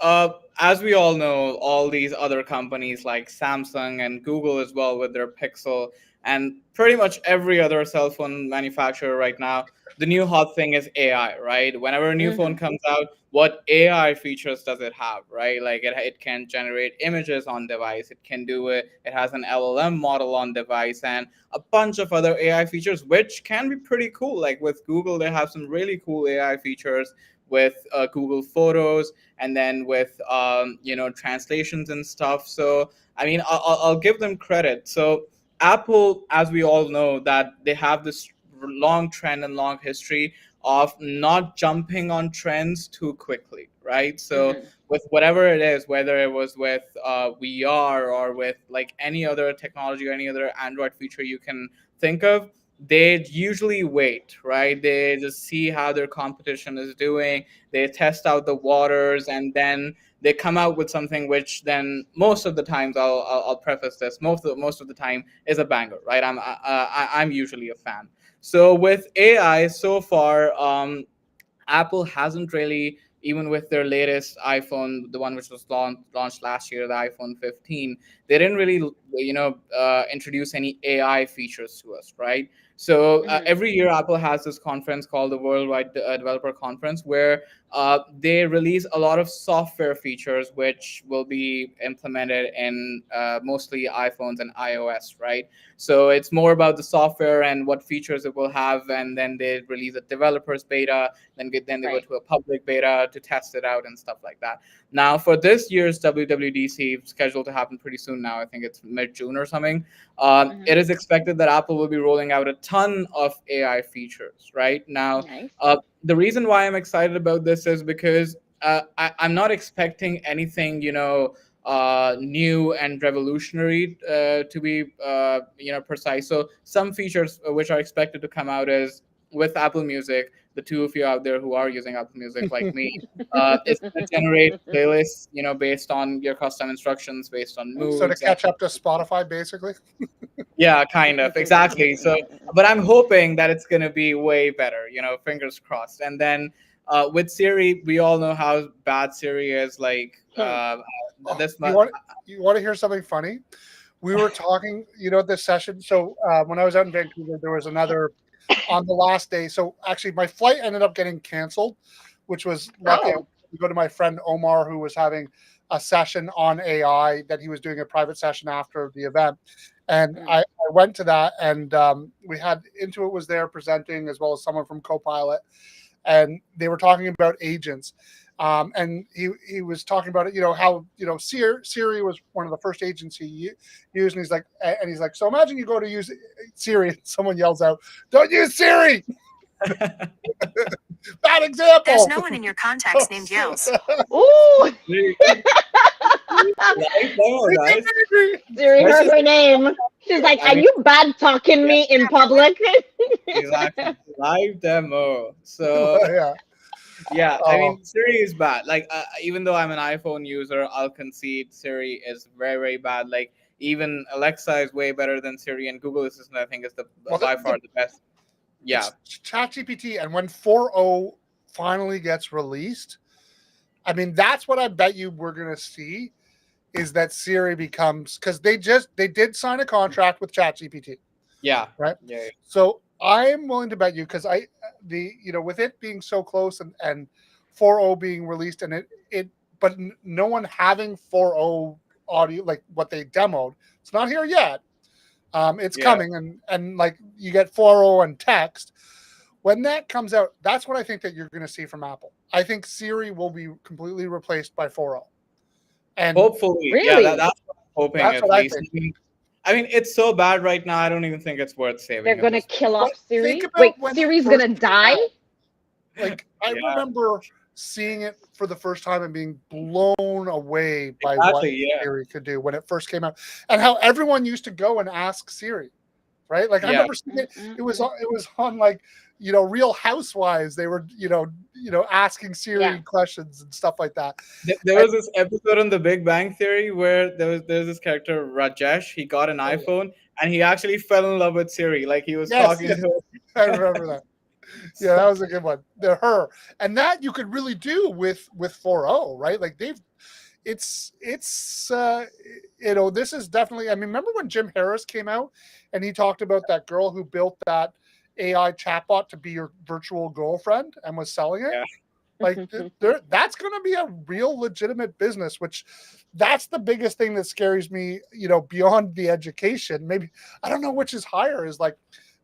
as we all know, all these other companies like Samsung and Google as well with their Pixel, and pretty much every other cell phone manufacturer right now, the new hot thing is AI, right? Whenever a new phone comes out, what AI features does it have, right? Like it can generate images on device, it can do it, it has an LLM model on device, and a bunch of other AI features, which can be pretty cool. Like with Google, they have some really cool AI features with Google Photos, and then with translations and stuff. So I mean, I'll give them credit. So Apple, as we all know, that they have this long trend and long history of not jumping on trends too quickly, right? So with whatever it is, whether it was with VR or with like any other technology or any other Android feature you can think of, they usually wait, right? They just see how their competition is doing, they test out the waters, and then they come out with something which then most of the times, I'll preface this, most of the time is a banger, right? I'm usually a fan. So with AI so far, Apple hasn't really, even with their latest iPhone, the one which was launched last year, the iPhone 15, they didn't really, introduce any AI features to us, right? So every year, Apple has this conference called the Worldwide Developer Conference, where they release a lot of software features which will be implemented in mostly iPhones and iOS, right? So it's more about the software and what features it will have, and then they release a developers beta, then they go Right. to a public beta to test it out and stuff like that. Now, for this year's WWDC, scheduled to happen pretty soon now, I think it's mid-June or something, it is expected that Apple will be rolling out a ton of AI features, right? Now, Nice. the reason why I'm excited about this is because I'm not expecting anything, new and revolutionary, to be precise. So some features which are expected to come out is with Apple Music. The two of you out there who are using Apple Music like me, it's going to generate playlists, based on your custom instructions, based on So to moods. And catch up to Spotify, basically. yeah, kind of, exactly. So, but I'm hoping that it's going to be way better, fingers crossed. And then with Siri, we all know how bad Siri is. Like Oh, this you much. want to hear something funny? We were talking, this session. So when I was out in Vancouver, there was another on the last day. So actually, my flight ended up getting canceled, which was lucky. I Oh. to go to my friend Omar, who was having a session on AI that he was doing a private session after the event. And I went to that, and we had Intuit was there presenting, as well as someone from Copilot, and they were talking about agents. And he was talking about it, how Siri was one of the first agents he used, and he's like, so imagine you go to use Siri, and someone yells out, "Don't use Siri!" Bad example. There's no one in your contacts named Yells. Ooh. Live demo, guys. Siri Let's heard just- her name. She's like, I "Are mean- you bad talking me in public?" Exactly, live demo. So Yeah. yeah, I mean, Siri is bad. Like, even though I'm an iPhone user, I'll concede Siri is very, very bad. Like, even Alexa is way better than Siri, and Google Assistant, I think, is by far the best. Yeah, It's ChatGPT, and when 4.0 finally gets released, I mean, that's what I bet you we're gonna see, is that Siri becomes, because they did sign a contract with ChatGPT, yeah, right? yeah. So I'm willing to bet you, because with it being so close, and 4.0 being released, and but no one having 4.0 audio like what they demoed. It's not here yet. It's Yeah. coming, and like you get 4.0 and text. when that comes out, that's what I think that you're going to see from Apple. I think Siri will be completely replaced by 4.0. And Hopefully, yeah, Really? that's what I'm hoping that's at what I least. think. I mean, it's so bad right now. I don't even think it's worth They're saving at gonna this. kill But off Siri? think about Wait, when it Siri's first gonna came die? out. Like, I Yeah, remember seeing it for the first time and being blown away by what exactly. Yeah, Siri could do when it first came out, and how everyone used to go and ask Siri, right? Like, I yeah. remember seeing it. It was on like, Real Housewives. They were asking Siri Yeah. questions and stuff like that. There And, was this episode on The Big Bang Theory where there's this character Rajesh. He got an oh, yeah. iPhone and he actually fell in love with Siri. Like he was Yes, talking yes, to I her. remember that. Yeah, that was a good one. The her, and that you could really do with 4.0, right? Like it's this is definitely. I mean, remember when Jim Harris came out and he talked about that girl who built that AI chatbot to be your virtual girlfriend and was selling it? Yeah. Like that's going to be a real legitimate business, which that's the biggest thing that scares me, beyond the education. Maybe I don't know which is higher, is like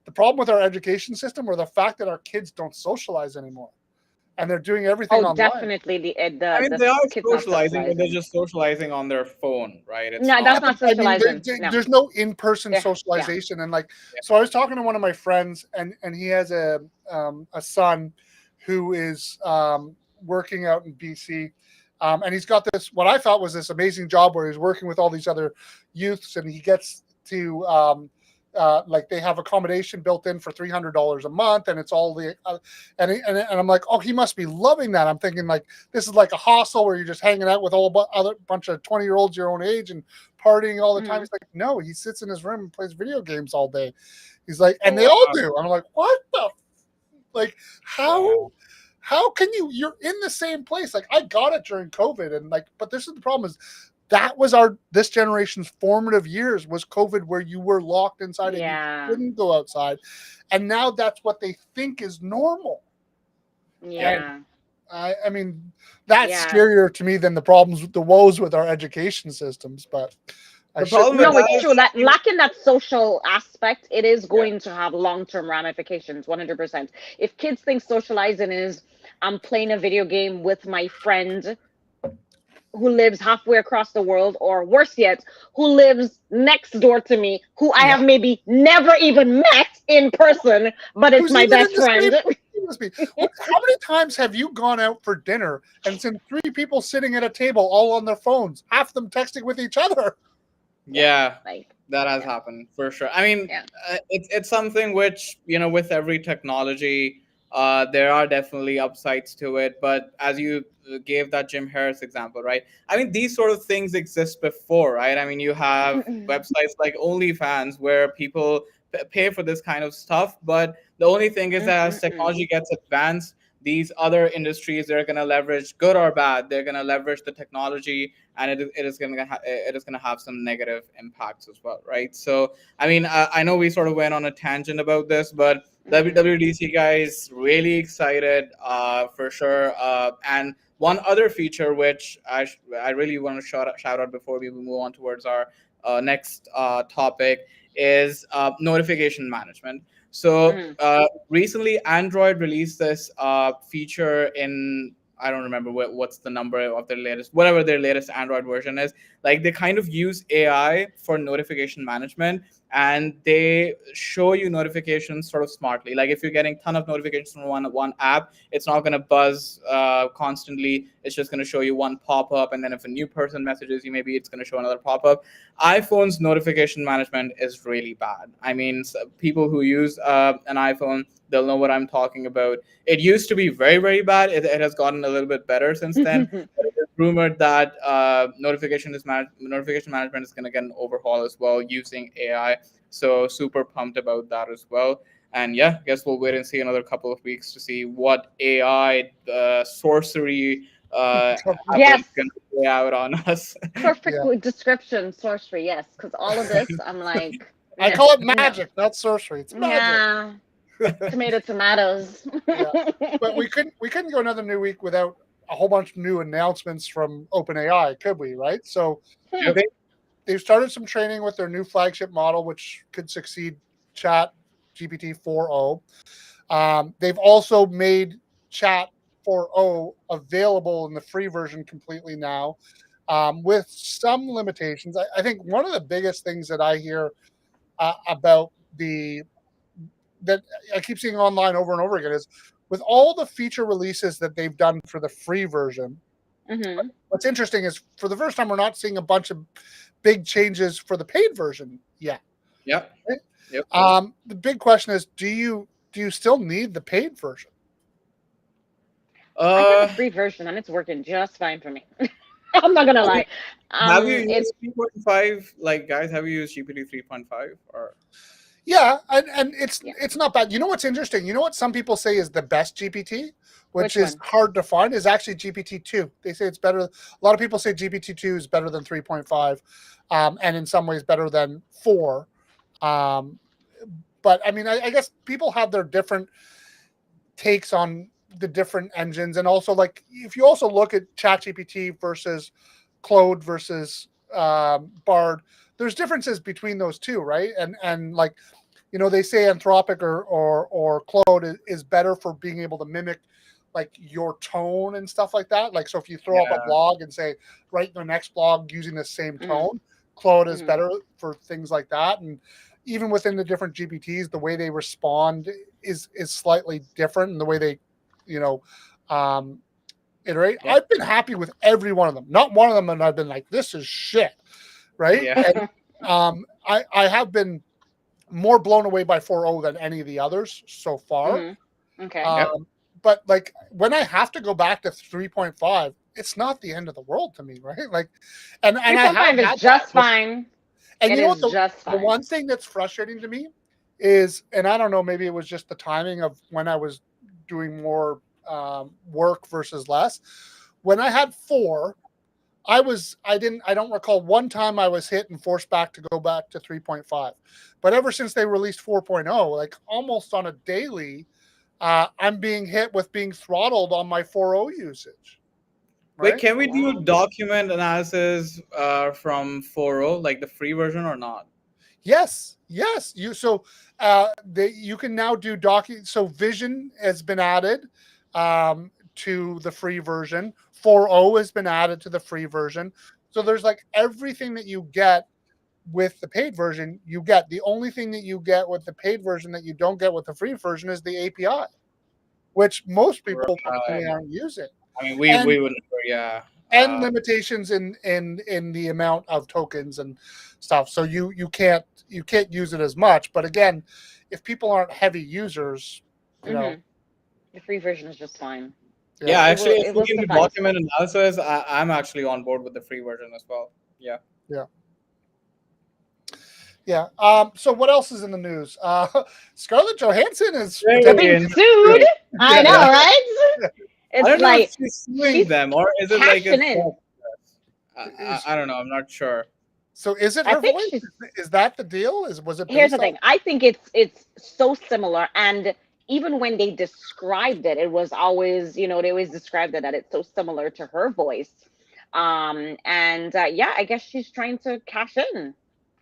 the problem with our education system or the fact that our kids don't socialize anymore and they're doing everything Oh, online. definitely I mean, the they are kids not socializing, but they're socializing. just socializing on their phone, right? It's No, Yeah, that's not. not but I mean, socializing. No. there's no in-person Yeah. socialization, and like, so I was talking to one of my friends, and he has a son who is working out in BC, and he's got this what I thought was this amazing job where he's working with all these other youths, and he gets to like they have accommodation built in for $300 a month, and it's all the and I'm like, oh, he must be loving that. I'm thinking like this is like a hostel where you're just hanging out with all other bunch of 20-year-olds your own age and partying all the time. He's like, no, he sits in his room and plays video games all day. He's like, and they all do. I'm like, what the like how can you're in the same place? Like, I got it during COVID, and like, but this is the problem is that was this generation's formative years was COVID, where you were locked inside and you couldn't go outside. And now that's what they think is normal. Yeah. And I mean, that's scarier to me than the problems, the woes with our education systems. But The problem with no, that it's is true that lacking that social aspect, it is going to have long-term ramifications, 100%. If kids think socializing is I'm playing a video game with my friend who lives halfway across the world, or worse yet, who lives next door to me, who I have maybe never even met in person, but it's my best friend. How many times have you gone out for dinner and seen 3 people sitting at a table all on their phones, half of them texting with each other? Yeah, that has happened for sure. I mean, it's something which, with every technology, there are definitely upsides to it. But as you gave that Jim Harris example, right? I mean, these sort of things exist before, right? I mean, you have websites like OnlyFans where people pay for this kind of stuff. But the only thing is that as technology gets advanced, these other industries are going to leverage, good or bad, they're going to leverage the technology, and it is going to have some negative impacts as well, right? So I mean, I know we sort of went on a tangent about this, but WWDC guys, really excited for sure. And one other feature which I really want to shout out before we move on towards our next topic is notification management. So recently, Android released this feature in, I don't remember what's the number of their latest, whatever their latest Android version is. Like, they kind of use AI for notification management, and they show you notifications sort of smartly. Like, if you're getting a ton of notifications from one app, it's not going to buzz constantly. It's just going to show you one pop-up, and then if a new person messages you, maybe it's going to show another pop-up. iPhone's notification management is really bad. I mean, people who use an iPhone, they'll know what I'm talking about. It used to be very, very bad. It has gotten a little bit better since then. But it is rumored that notification management is going to get an overhaul as well using AI. So super pumped about that as well. And yeah, I guess we'll wait and see another couple of weeks to see what AI sorcery yes, going to play out on us. Perfect description, sorcery. Yes, because all of this, I'm like, I call it magic, not sorcery. It's magic. Yeah. Tomatoes. But we couldn't go another new week without a whole bunch of new announcements from OpenAI, could we? Right? So they've started some training with their new flagship model, which could succeed Chat GPT 4.0. They've also made Chat 4.0 available in the free version completely now, with some limitations. I think one of the biggest things that I hear about that I keep seeing online over and over again is with all the feature releases that they've done for the free version. Mm-hmm. What's interesting is for the first time, we're not seeing a bunch of big changes for the paid version yet. Yep. Right? Yep. The big question is, do you still need the paid version? I have a free version and it's working just fine for me. I'm not gonna lie. Have you It's used 3.5? Like, guys, have you used GPT 3.5 or? Yeah, and it's Yeah. it's not bad. You know what's interesting? You know what some people say is the best GPT, which Which is one? hard to find, is actually GPT-2. They say it's better. A lot of people say GPT-2 is better than 3.5, and in some ways better than 4. But I mean, I guess people have their different takes on the different engines, and also like if you also look at ChatGPT versus Claude versus Bard, there's differences between those two, right? And like, you know, they say Anthropic or Claude is better for being able to mimic like your tone and stuff like that. Like, so if you throw up a blog and say write the next blog using the same tone, Claude is better for things like that. And even within the different GPTs, the way they respond is slightly different, and the way they, you know, iterate. Yeah. I've been happy with every one of them. Not one of them, and I've been like, this is shit, right? Yeah. And I have been more blown away by 4.0 than any of the others so far. Okay. But like when I have to go back to 3.5, it's not the end of the world to me, right? Like, and I have 3.5 had is just that with, fine. and It you know what? is just The fine. one thing that's frustrating to me is, and I don't know, maybe it was just the timing of when I was doing more work versus less. When I had 4, I don't recall one time I was hit and forced back to go back to 3.5. But ever since they released 4.0, like almost on a daily, I'm being hit with being throttled on my 4.0 usage. Wait, Right? can we do Wow. document analysis from 4.0, like the free version, or not? Yes. You you can now do So Vision has been added to the free version. 4.0 has been added to the free version. So there's like everything that you get with the paid version, you get. The only thing that you get with the paid version that you don't get with the free version is the API, which most people Right. aren't using. I mean, And we would never, yeah. and limitations in the amount of tokens and stuff. So you can't use it as much. But again, if people aren't heavy users, you know, The free version is just fine. Yeah, yeah, actually, if It we will can do suffice. document analysis, I'm actually on board with the free version as well. Yeah. yeah. So what else is in the news? Scarlett Johansson is Very Being potentially. sued. I know, Yeah. right? I It's don't know if like she's suing she's them, or is it like a cashing in. I don't know. I'm not sure. So is it I her think voice? she's. Is that the deal? Was it Here's based the on? thing. I think it's so similar, and even when they described it, it was always, they always described it that it's so similar to her voice. And yeah, I guess she's trying to cash in,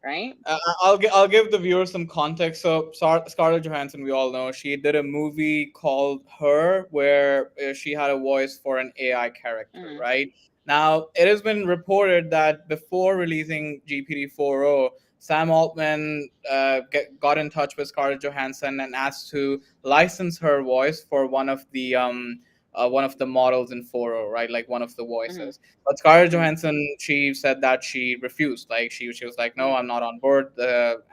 right? I'll give the viewers some context. So Scarlett Johansson, we all know, she did a movie called Her, where she had a voice for an AI character, right? Now, it has been reported that before releasing GPT 4.0, Sam Altman got in touch with Scarlett Johansson and asked to license her voice for one of the models in 4.0, right? Like one of the voices. But Scarlett Johansson, she said that she refused. Like she was like, no, I'm not on board,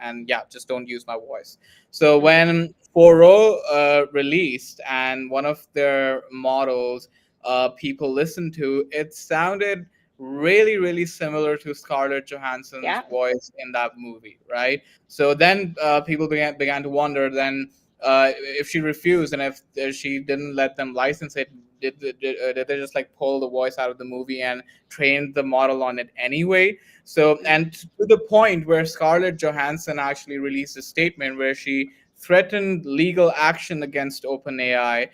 and yeah, just don't use my voice. So when 4.0 released and one of their models people listened to, it sounded really, really similar to Scarlett Johansson's Yeah. voice in that movie, right? So then people began to wonder then if she refused and if she didn't let them license it, did they just like pull the voice out of the movie and train the model on it anyway? So, and to the point where Scarlett Johansson actually released a statement where she threatened legal action against OpenAI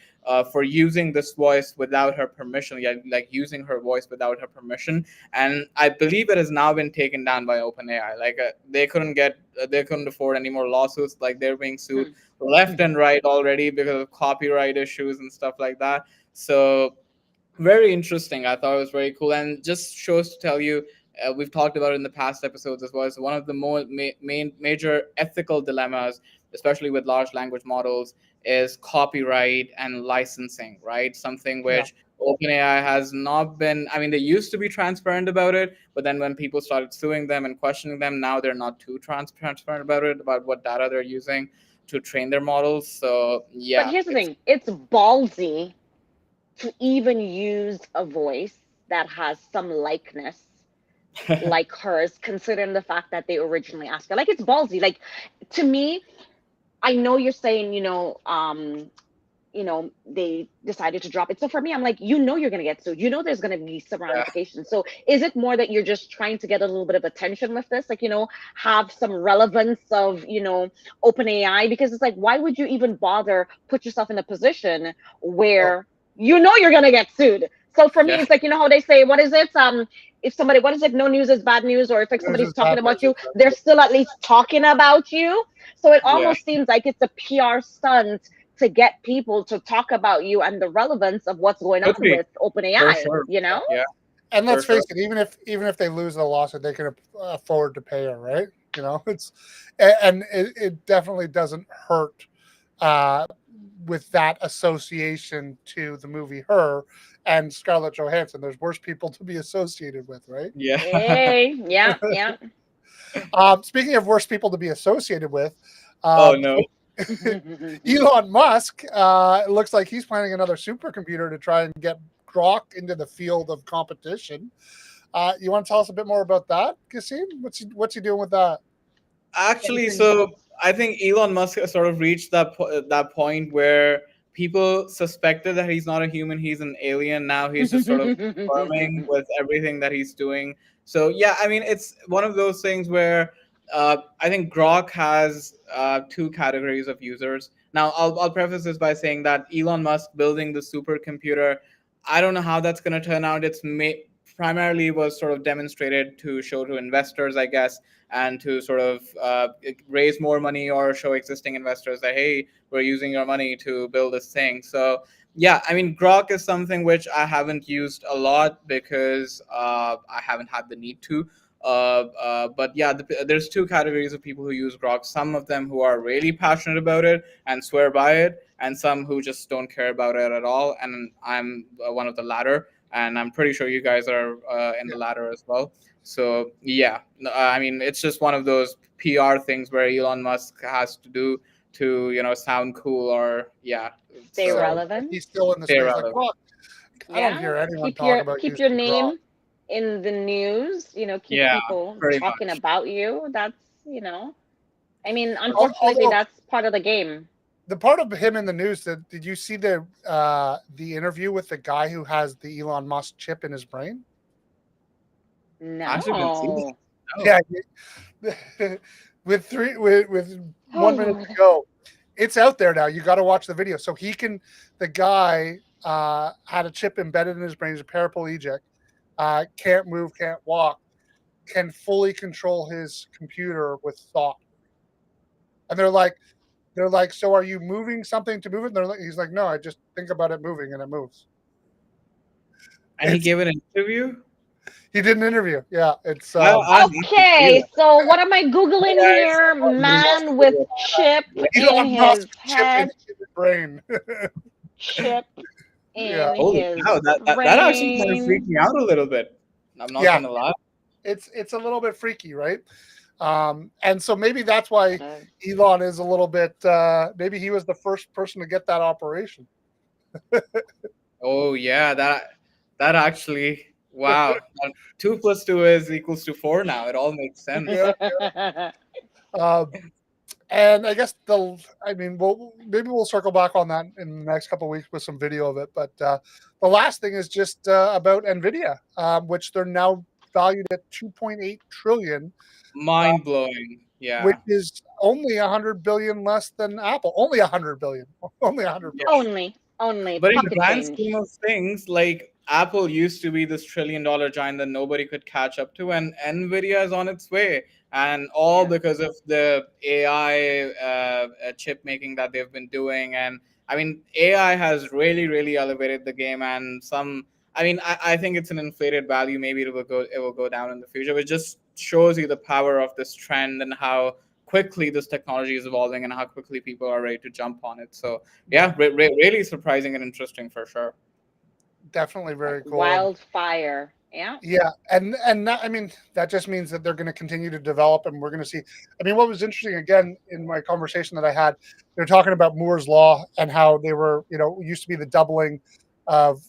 for using this voice without her permission, yeah, like using her voice without her permission. And I believe it has now been taken down by OpenAI. Like they couldn't afford any more lawsuits. Like they're being sued left and right already because of copyright issues and stuff like that. So very interesting. I thought it was very cool, and just shows to tell you, we've talked about it in the past episodes as well. It's one of the more main major ethical dilemmas, especially with large language models, is copyright and licensing. Right, something Yeah. which OpenAI has not been. I mean, they used to be transparent about it, but then when people started suing them and questioning them, now they're not too transparent about it, about what data they're using to train their models. So But yeah, here's the thing, it's ballsy to even use a voice that has some likeness like hers, considering the fact that they originally asked her. Like, it's ballsy. Like, to me, I know you're saying, they decided to drop it. So for me, I'm like, you're gonna get sued. There's gonna be some yeah, ramifications. So is it more that you're just trying to get a little bit of attention with this? Like, have some relevance of, OpenAI? Because it's like, why would you even bother put yourself in a position Well, where you're gonna get sued? So for me, yeah, it's like, how they say, what is it? If somebody, what is it? No news is bad news, or if like news somebody's is bad talking about news. you, they're still at least talking about you. So it yeah. almost seems like it's a PR stunt to get people to talk about you and the relevance of what's going Could on be with for OpenAI, sure. Yeah, And for let's sure. face it, even if they lose the lawsuit, they can afford to pay her, right? It's and it definitely doesn't hurt uh, with that association to the movie Her and Scarlett Johansson. There's worse people to be associated with, right? Yeah. Hey, yeah, yeah. Speaking of worse people to be associated with, Oh no. Elon Musk, it looks like he's planning another supercomputer to try and get Grok into the field of competition. You want to tell us a bit more about that, Kasim? What's he doing with that? Actually, Anything? so I think Elon Musk has sort of reached that point where people suspected that he's not a human, he's an alien. Now he's just sort of confirming with everything that he's doing. So yeah, I mean, it's one of those things where I think Grok has two categories of users. Now, I'll preface this by saying that Elon Musk building the supercomputer, I don't know how that's going to turn out. Primarily was sort of demonstrated to show to investors, I guess, and to sort of raise more money or show existing investors that, hey, we're using your money to build this thing. So yeah, I mean, Grok is something which I haven't used a lot because I haven't had the need to. But yeah, there's two categories of people who use Grok. Some of them who are really passionate about it and swear by it, and some who just don't care about it at all. And I'm one of the latter, and I'm pretty sure you guys are in the latter as well. So yeah, I mean, it's just one of those PR things where Elon Musk has to do to sound cool or yeah. Stay So So relevant. he's still in the stay space. Like, relevant. well, I don't Yeah. hear anyone Keep talk your about keep using your Grok. name in the news, keep Yeah, people pretty talking much. about you. That's, I mean, For sure. unfortunately, Although that's part of the game. the part of him in the news that did you see the interview with the guy who has the Elon Musk chip in his brain? I actually didn't see that. No. No. Yeah, with Oh 1 minute to Lord. go. It's out there now. You got to watch the video. So the guy had a chip embedded in his brain. He's a paraplegic, can't move, can't walk, can fully control his computer with thought. And they're like, so are you moving something to move it? He's like, no, I just think about it moving and it moves. And he It's gave an interview. He did an interview. Yeah, it's I need to see Okay, that. so what am I Googling Guys, here? Elon Man with chip in Elon Musk his chip in head. his brain. Chip Yeah, in holy his cow, that actually kind of freaked brain. me out a little bit. I'm not yeah, gonna lie. it's a little bit freaky, right? And so maybe that's why Uh, Elon is a little bit. Maybe he was the first person to get that operation. Oh yeah, that actually, wow. 2 + 2 is equals to 4 now. It all makes sense. Yeah. Uh, and I guess maybe we'll circle back on that in the next couple of weeks with some video of it. But the last thing is just about Nvidia, which they're now valued at 2.8 trillion, Mind blowing. which Yeah. is only 100 billion less than Apple. Only 100 billion. Only 100 billion. only. Only But in the pocket grand change. scheme of things, like Apple used to be this $1 trillion giant that nobody could catch up to, and Nvidia is on its way, and all Yeah. because of the AI chip making that they've been doing. And I mean, AI has really, really elevated the game, and some. I mean, I think it's an inflated value. Maybe it will go down in the future. But it just shows you the power of this trend and how quickly this technology is evolving and how quickly people are ready to jump on it. So yeah, really surprising and interesting for sure. Definitely very cool. Wildfire. Yeah. Yeah, and that, I mean, that just means that they're going to continue to develop, and we're going to see. I mean, what was interesting again in my conversation that I had, they're talking about Moore's law and how they were, used to be the doubling of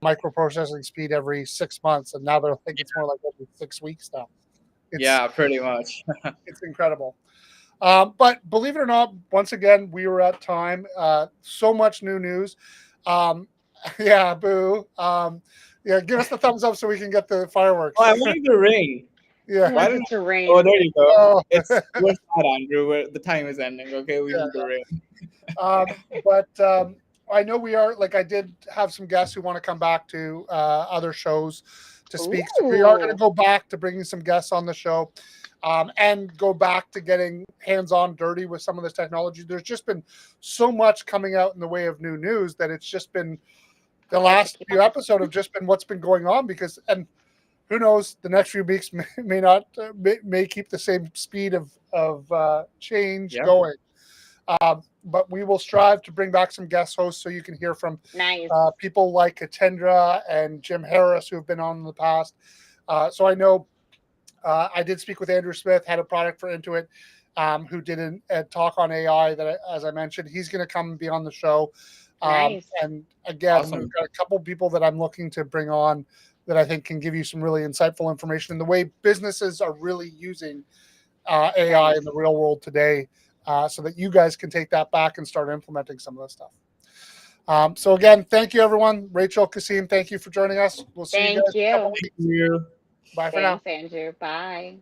microprocessing speed every 6 months, and now they're like it's more like every 6 weeks now. It's Yeah, pretty much. it's incredible. But believe it or not, once again, we were at time. So much new news. Um, yeah, boo. Yeah, give us the thumbs up so we can get the fireworks. Oh, I wanted the ring. Yeah. I Why want didn't? it to rain. Oh, there you go. Oh, We're sad, Andrew. The time is ending. Okay, we yeah. need the ring. But I know we are, like, I did have some guests who want to come back to other shows to speak. So we are going to Ooh. go back to bringing some guests on the show. And go back to getting hands-on dirty with some of this technology. There's just been so much coming out in the way of new news that it's just been the last few episodes have just been what's been going on, because, and who knows, the next few weeks may not may keep the same speed of change going. But we will strive to bring back some guest hosts so you can hear from Nice. people like Katendra and Jim Harris who have been on in the past. So I know. I did speak with Andrew Smith, head of product for Intuit, who did a talk on AI that, as I mentioned, he's going to come and be on the show. Nice. And again, Awesome. we've got a couple people that I'm looking to bring on that I think can give you some really insightful information in the way businesses are really using AI in the real world today, so that you guys can take that back and start implementing some of this stuff. So again, thank you, everyone. Rachel, Kasim, thank you for joining us. We'll see you Thank guys in a couple you. weeks. Thank you. Bye for now. Thanks, Andrew. Bye.